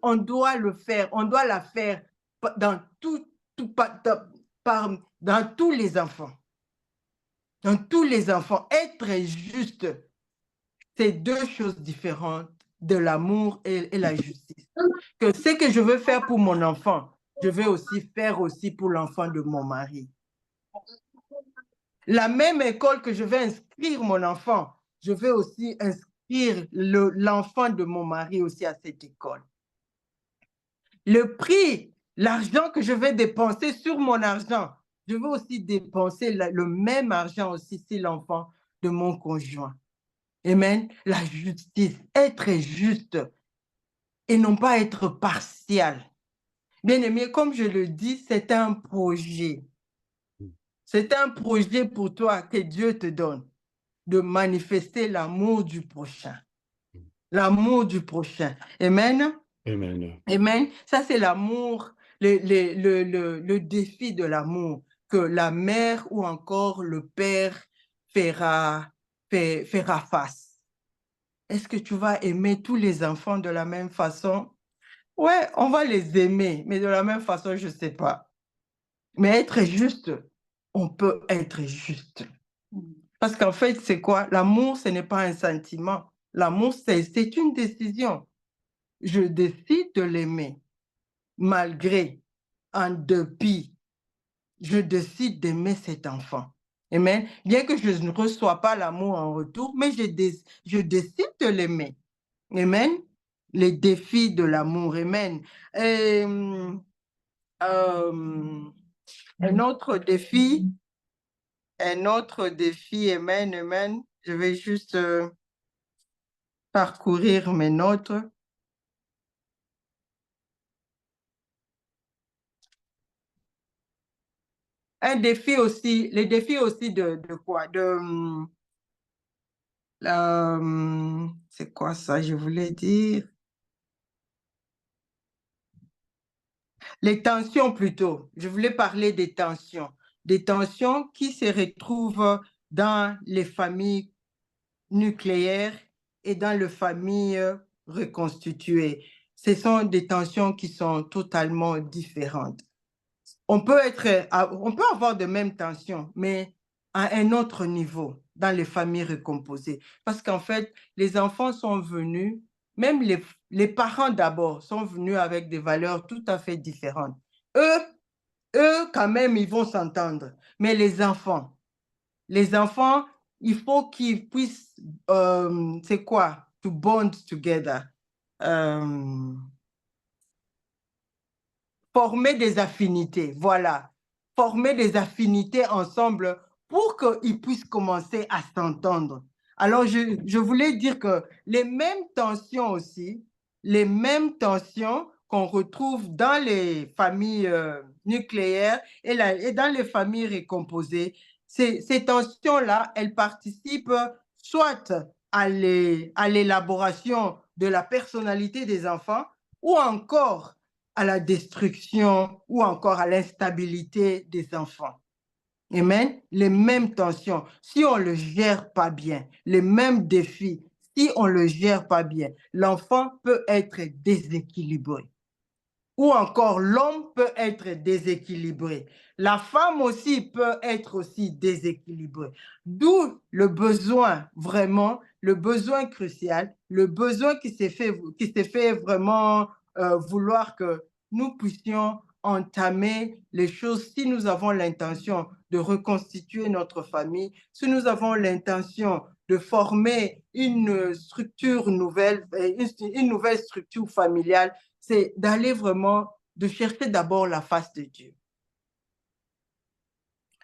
on doit le faire, on doit la faire dans dans tous les enfants. Dans tous les enfants, être juste, c'est deux choses différentes de l'amour et la justice. Que ce que je veux faire pour mon enfant, je vais aussi faire aussi pour l'enfant de mon mari. La même école que je vais inscrire mon enfant, je vais aussi inscrire l'enfant de mon mari aussi à cette école. Le prix, l'argent que je vais dépenser sur mon argent, je vais aussi dépenser le même argent aussi sur l'enfant de mon conjoint. Amen. La justice, être juste et non pas être partial. Bien-aimé, comme je le dis, c'est un projet. C'est un projet pour toi que Dieu te donne de manifester l'amour du prochain. L'amour du prochain. Amen. Amen. Amen. Ça, c'est l'amour, le défi de l'amour que la mère ou encore le père fera face. Est-ce que tu vas aimer tous les enfants de la même façon? Ouais, on va les aimer, mais de la même façon, je ne sais pas. Mais être juste, on peut être juste. Parce qu'en fait, c'est quoi? L'amour, ce n'est pas un sentiment. L'amour, c'est une décision. Je décide de l'aimer, malgré, en dépit, je décide d'aimer cet enfant. Amen. Bien que je ne reçois pas l'amour en retour, mais je décide de l'aimer. Amen. Les défis de l'amour. Amen. Un autre défi, amen, amen. Je vais juste parcourir mes notes. Un défi aussi, les défis aussi de quoi? C'est quoi ça, je voulais dire? Les tensions plutôt. Je voulais parler des tensions. Des tensions qui se retrouvent dans les familles nucléaires et dans les familles reconstituées. Ce sont des tensions qui sont totalement différentes. On peut avoir de mêmes tensions, mais à un autre niveau dans les familles recomposées. Parce qu'en fait, les enfants sont venus, même les parents d'abord, sont venus avec des valeurs tout à fait différentes. Eux, quand même, ils vont s'entendre. Mais les enfants, il faut qu'ils puissent, c'est quoi? To bond together. Former des affinités, voilà. Former des affinités ensemble pour qu'ils puissent commencer à s'entendre. Alors, je voulais dire que les mêmes tensions aussi, les mêmes tensions qu'on retrouve dans les familles nucléaires et dans les familles recomposées, ces tensions-là, elles participent soit à l'élaboration de la personnalité des enfants ou encore à la destruction ou encore à l'instabilité des enfants. Amen. Les mêmes tensions, si on ne le gère pas bien, les mêmes défis, si on ne le gère pas bien, l'enfant peut être déséquilibré. Ou encore, l'homme peut être déséquilibré. La femme aussi peut être aussi déséquilibrée. D'où le besoin, vraiment, le besoin crucial, le besoin qui s'est fait vraiment vouloir que nous puissions entamer les choses si nous avons l'intention de reconstituer notre famille, si nous avons l'intention de former une structure nouvelle, une nouvelle structure familiale, c'est d'aller vraiment, de chercher d'abord la face de Dieu.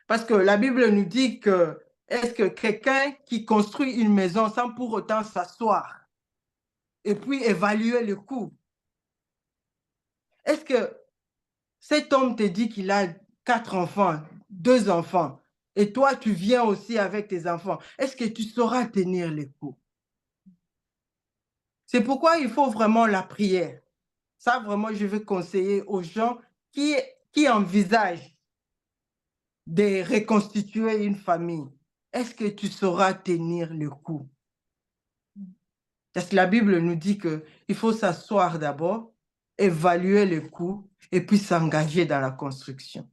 Parce que la Bible nous dit que est-ce que quelqu'un qui construit une maison sans pour autant s'asseoir et puis évaluer le coût, est-ce que cet homme te dit qu'il a 4 enfants, 2 enfants, et toi tu viens aussi avec tes enfants, est-ce que tu sauras tenir les coûts? C'est pourquoi il faut vraiment la prière. Ça, vraiment, je veux conseiller aux gens qui envisagent de reconstituer une famille. Est-ce que tu sauras tenir le coup? Parce que la Bible nous dit qu'il faut s'asseoir d'abord évaluer les coûts et puis s'engager dans la construction.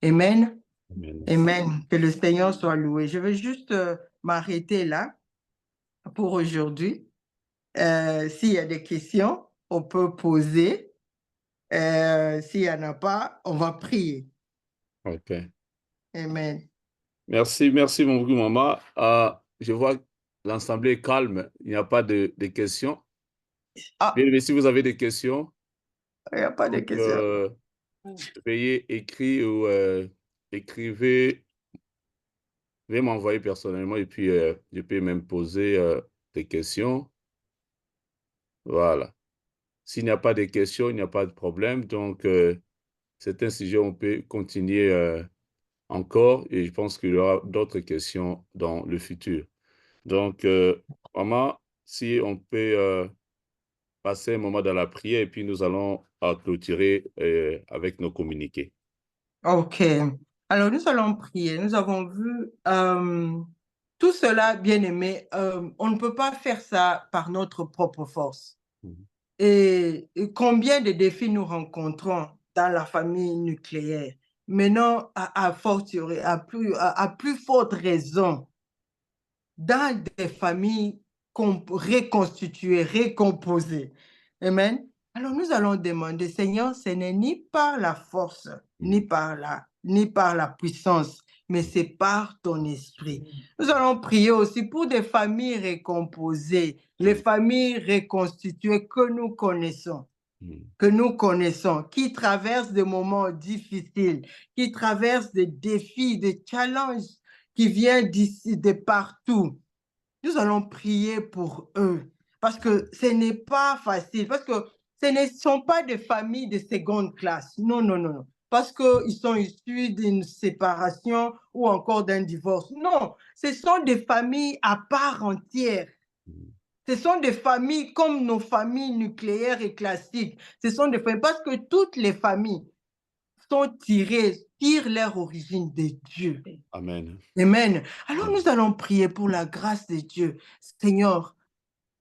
Amen. Amen. Amen. Que le Seigneur soit loué. Je vais juste m'arrêter là pour aujourd'hui. S'il y a des questions, on peut poser. S'il n'y en a pas, on va prier. OK. Amen. Merci beaucoup, maman. Je vois l'assemblée est calme. Il n'y a pas de questions. Mais si vous avez des questions, il n'y a pas de questions. Veuillez écrire ou écrivez. Veuillez m'envoyer personnellement et puis je peux même poser des questions. Voilà. S'il n'y a pas de questions, il n'y a pas de problème. Donc, c'est un sujet où on peut continuer encore et je pense qu'il y aura d'autres questions dans le futur. Donc, maman, si on peut passer un moment dans la prière et puis nous allons clôturer avec nos communiqués. OK. Alors, nous allons prier. Nous avons vu tout cela, bien-aimé. On ne peut pas faire ça par notre propre force. Et combien de défis nous rencontrons dans la famille nucléaire? Maintenant, à plus forte raison, dans des familles reconstituées, recomposées. Amen. Alors nous allons demander, Seigneur, ce n'est ni par la force, ni par la puissance, mais c'est par ton esprit. Nous allons prier aussi pour des familles recomposées, les familles reconstituées que nous connaissons, qui traversent des moments difficiles, qui traversent des défis, des challenges qui viennent d'ici, de partout. Nous allons prier pour eux parce que ce n'est pas facile, parce que ce ne sont pas des familles de seconde classe. Non, non, non, non. Parce qu'ils sont issus d'une séparation ou encore d'un divorce. Non, ce sont des familles à part entière. Ce sont des familles comme nos familles nucléaires et classiques. Ce sont des familles parce que toutes les familles tirent leur origine de Dieu. Amen. Amen. Alors nous allons prier pour la grâce de Dieu. Seigneur,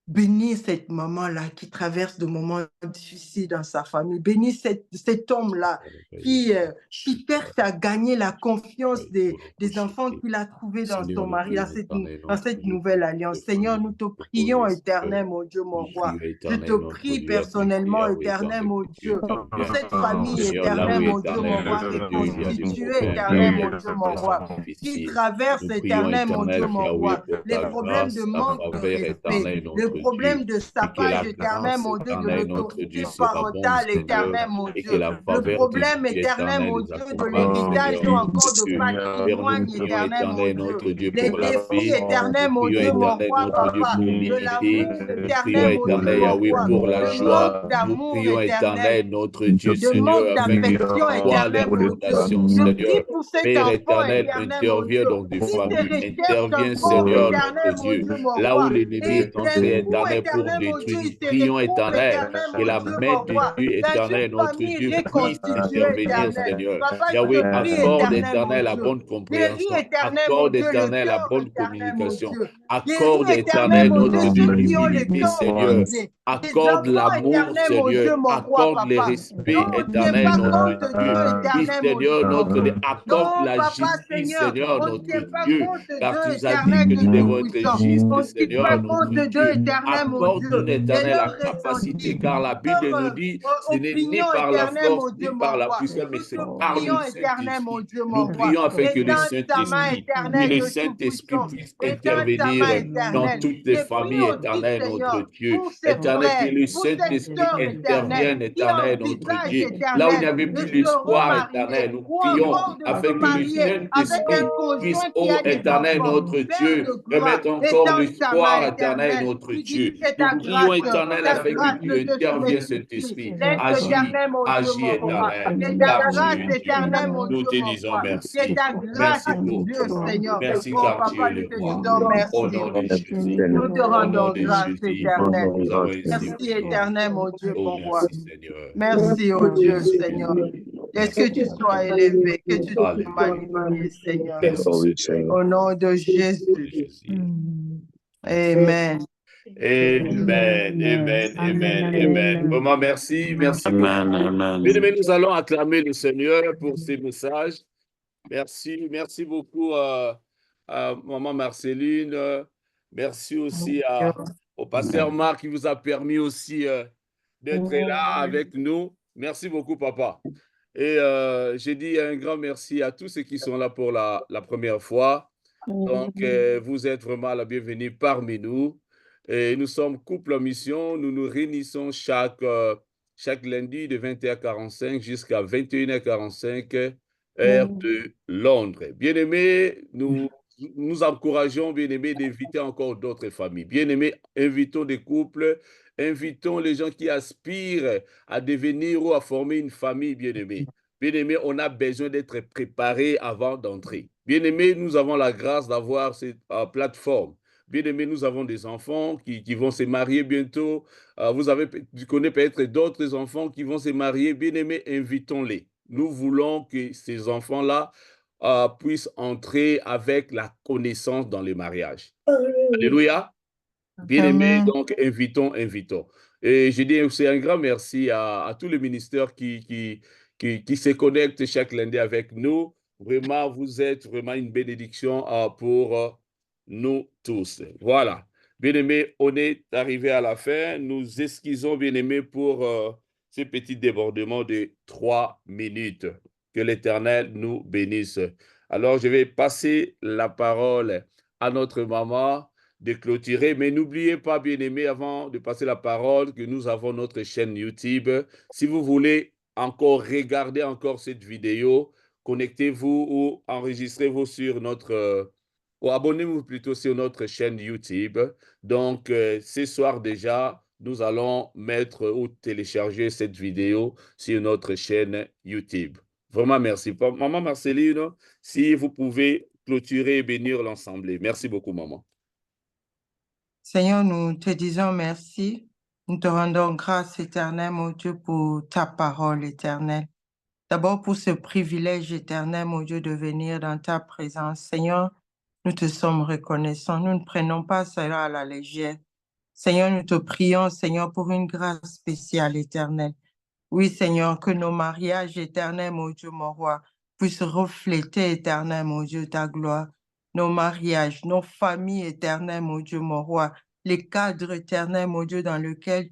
bénis cette maman-là qui traverse de moments difficiles dans sa famille. Bénis cet homme-là qui cherche à gagner la confiance des enfants qu'il a trouvés dans son mari, dans cette nouvelle alliance. Seigneur, nous te prions, éternel, mon Dieu, mon roi. Je te prie personnellement, éternel, mon Dieu, pour cette famille, éternel, mon Dieu, mon roi, reconstituée, éternel, mon Dieu, mon roi, qui traverse, éternel, mon Dieu, mon roi, les problèmes de manque de respect, le problème de sapage, éternel, mon Dieu, de l'autorité parentale, éternel, mon Dieu, le problème, éternel, mon Dieu, de l'héritage ou encore de patrimoine, éternel, mon Dieu, les défis, éternel, mon Dieu, mon roi, papa, de l'amour, éternel, mon Dieu, mon roi, pour la de joie, manque d'amour, éternel, notre Dieu, de manque d'affection, éternel, mon Dieu. Je prie pour cet Père enfant, éternel, éternel, mon interviens Dieu, dans des qui te familles, recherche interviens, encore, Seigneur, éternel, notre mon Dieu, Dieu, mon là où roi. l'ennemi Et est entré, d'un coup, éternel, pour éternel, mon Dieu, détruire. il Nous se prions, retrouve, éternel, éternel, que mon la Dieu, main mon de roi, Dieu, dans éternel, une notre famille Dieu, puisse reconstituée, intervenir, éternel. Seigneur. Papa, je Yahweh, te prie, accorde, éternel, mon éternel, la Dieu. bonne Guéris, compréhension, éternel, mon accorde, Dieu, le éternel, la cœur, bonne éternel, mon communication, Dieu. accorde, Guéris, éternel, éternel, mon Dieu, notre Dieu, ceux qui ont le l'humilité, cœur Seigneur. brisé. Les Accorde enfants, l'amour, éternel, mon Seigneur. Dieu, mon roi, Accorde le papa. respect, Non, tu n'es éternel, pas notre contre Dieu. Dieu, Oui, éternel, mon Seigneur, Dieu. notre Dieu. Accorde Non, la papa, justice, Seigneur, Seigneur, on ne notre tient pas Dieu. compte Car tu d'eux, nous as dit éternel que Dieu nous devons être Tout-Puissant. justes, On ne tient pas Seigneur, compte notre d'eux, Dieu. éternel mon Accorde-nous, Dieu, de éternel, la leur capacité, ressenti, car la de Bible nous leur dit ce n'est ni opinion, par la éternel force, mon ni Dieu, par mon la roi. puissance, mais Nous c'est te par le prions, éternel mon Saint-Esprit. Dieu, mon Nous roi. prions afin que le Étends ta main Saint-Esprit, oui, éternelle le de Saint-Esprit Tout-Puissant. puisse Étends ta main intervenir dans éternelle. toutes les Je prie familles, aussi, éternel, notre Seigneur, Dieu. pour ses Éternel, que frères, le pour cette Saint-Esprit sœur éternelle intervienne, qui éternel, notre envisage Dieu. Là où il n'y éternel avait de plus se l'espoir, remarier éternel, nous ou prions encore de afin se que le marier avec un Saint-Esprit puisse, conjoint qui ô a des éternel, enfants. notre Père Dieu, de gloire, remettre encore étends ta main l'espoir, éternel, éternelle. notre Tu dis Dieu. que c'est Nous ta prions, grâce, éternel, ta afin que grâce tu te interviennes, suffit. Saint-Esprit. Laisse Agis, éternel mon Dieu, agis, mon roi. éternel, C'est ta car tu grâce es Dieu. éternelle, mon Nous Dieu, te mon disons roi. C'est merci. ta grâce, Merci pour Dieu, tout. Seigneur. Merci Oh, car tu papa, es nous le te roi. disons Au merci. nom de Jésus. Nous te Au nom rendons de grâce Jésus. éternelle. Nous avons ainsi Merci prié. éternel, mon Dieu, Oh, mon roi. merci Seigneur. Merci, oh Dieu, Merci. Seigneur. Est-ce Merci. que tu sois élevé, que tu sois Alléluia. magnifié, Seigneur. Merci Seigneur. Au nom de Jésus. Jésus. Amen. Amen, amen, amen, amen. Vraiment, merci, merci beaucoup. Amen, amen. Bien-aimés, nous allons acclamer le Seigneur pour ces messages. Merci, merci beaucoup à Maman Marceline. Merci aussi au pasteur Marc qui vous a permis aussi d'être là avec nous. Merci beaucoup, papa. Et j'ai dit un grand merci à tous ceux qui sont là pour la première fois. Donc, vous êtes vraiment la bienvenue parmi nous. Et nous sommes couple en mission. Nous nous réunissons chaque lundi de 20h45 jusqu'à 21h45, heure de Londres. Bien-aimés, nous encourageons, bien-aimés, d'inviter encore d'autres familles. Bien-aimés, invitons des couples, invitons les gens qui aspirent à devenir ou à former une famille, bien-aimés. Bien-aimés, on a besoin d'être préparé avant d'entrer. Bien-aimés, nous avons la grâce d'avoir cette plateforme. Bien-aimés, nous avons des enfants qui vont se marier bientôt. Tu connais peut-être d'autres enfants qui vont se marier. Bien-aimés, invitons-les. Nous voulons que ces enfants-là puissent entrer avec la connaissance dans les mariages. Alléluia. Bien-aimés, Amen. donc invitons. Et je dis aussi un grand merci à tous les ministères qui se connectent chaque lundi avec nous. Vraiment, vous êtes vraiment une bénédiction pour nous tous. Voilà. Bien-aimés, on est arrivé à la fin. Nous esquissons, bien-aimés, pour ce petit débordement de 3 minutes. Que l'Éternel nous bénisse. Alors, je vais passer la parole à notre maman de clôturer. Mais n'oubliez pas, bien-aimés, avant de passer la parole, que nous avons notre chaîne YouTube. Si vous voulez encore regarder encore cette vidéo, connectez-vous ou enregistrez-vous sur ou abonnez-vous plutôt sur notre chaîne YouTube. Donc, ce soir déjà, nous allons mettre ou télécharger cette vidéo sur notre chaîne YouTube. Vraiment, merci. Maman Marceline, si vous pouvez clôturer et bénir l'ensemble. Merci beaucoup, maman. Seigneur, nous te disons merci. Nous te rendons grâce éternelle, mon Dieu, pour ta parole éternelle. D'abord pour ce privilège éternel, mon Dieu, de venir dans ta présence. Seigneur, nous te sommes reconnaissants. Nous ne prenons pas cela à la légère. Seigneur, nous te prions, Seigneur, pour une grâce spéciale éternelle. Oui, Seigneur, que nos mariages éternels, mon Dieu, mon roi, puissent refléter éternel, mon Dieu, ta gloire. Nos mariages, nos familles éternelles, mon Dieu, mon roi, les cadres éternels, mon Dieu, dans lequel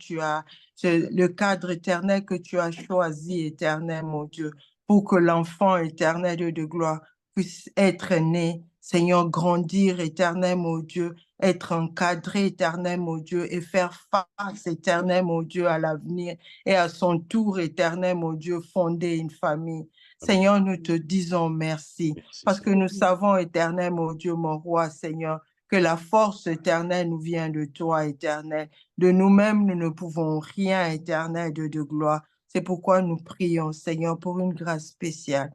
le cadre éternel que tu as choisi, éternel, mon Dieu, pour que l'enfant éternel de gloire puisse être né, Seigneur, grandir, éternel, mon Dieu, être encadré, éternel, mon Dieu, et faire face, éternel, mon Dieu, à l'avenir et à son tour, éternel, mon Dieu, fonder une famille. Seigneur, nous te disons merci, parce que nous savons, éternel, mon Dieu, mon roi, Seigneur, que la force éternelle nous vient de toi, éternel. De nous-mêmes, nous ne pouvons rien, éternel, de gloire. C'est pourquoi nous prions, Seigneur, pour une grâce spéciale,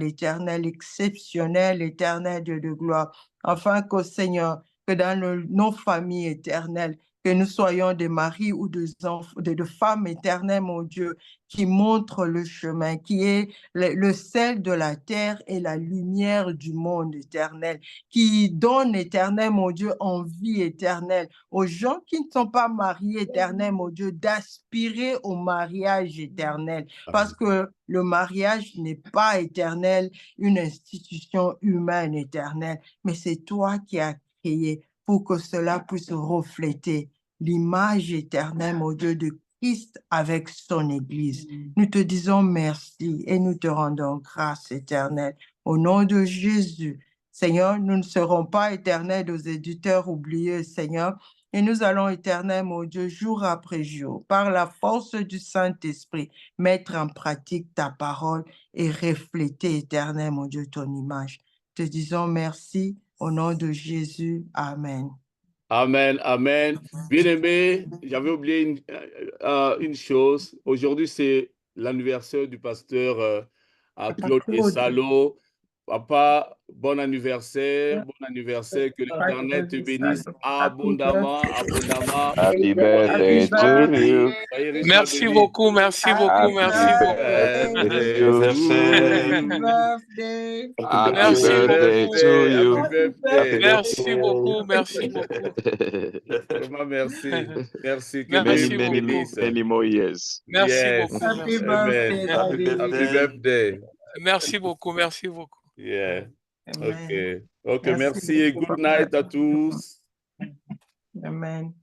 éternelle, exceptionnelle, éternelle, de gloire, afin qu'au Seigneur, que dans nos familles éternelles, que nous soyons des maris ou des enfants, de femmes éternelles, mon Dieu, qui montrent le chemin, qui est le sel de la terre et la lumière du monde éternel, qui donne, éternel, mon Dieu, envie éternelle aux gens qui ne sont pas mariés, éternel, mon Dieu, d'aspirer au mariage éternel, parce que le mariage n'est pas éternel, une institution humaine éternelle, mais c'est toi qui as créé pour que cela puisse refléter l'image éternelle, mon Dieu, de Christ avec son Église. Nous te disons merci et nous te rendons grâce éternelle. Au nom de Jésus, Seigneur, nous ne serons pas éternels aux éditeurs oubliés, Seigneur, et nous allons, éternel, mon Dieu, jour après jour, par la force du Saint-Esprit, mettre en pratique ta parole et refléter, éternel, mon Dieu, ton image. Te disons merci au nom de Jésus. Amen. Amen, amen. Bien-aimé, j'avais oublié une chose. Aujourd'hui, c'est l'anniversaire du pasteur Claude Essalo. Papa, bon anniversaire, que l'Éternel te bénisse abondamment. Happy Soyez birthday richement to béni. you. Soyez richement Merci béni. beaucoup, merci beaucoup, Happy merci beaucoup. birthday to you. Happy Merci birthday beaucoup. to you. Happy birthday. Merci beaucoup, merci beaucoup. Vraiment, merci. Merci. Que Dieu Merci vous beaucoup. bénisse. Many more years. Merci Yes. beaucoup. Happy Merci. birthday, Amen. Daddy. Happy birthday. Merci beaucoup, merci beaucoup. Yeah. Amen. Ok, Merci merci et beaucoup, good papa. night à tous. Amen.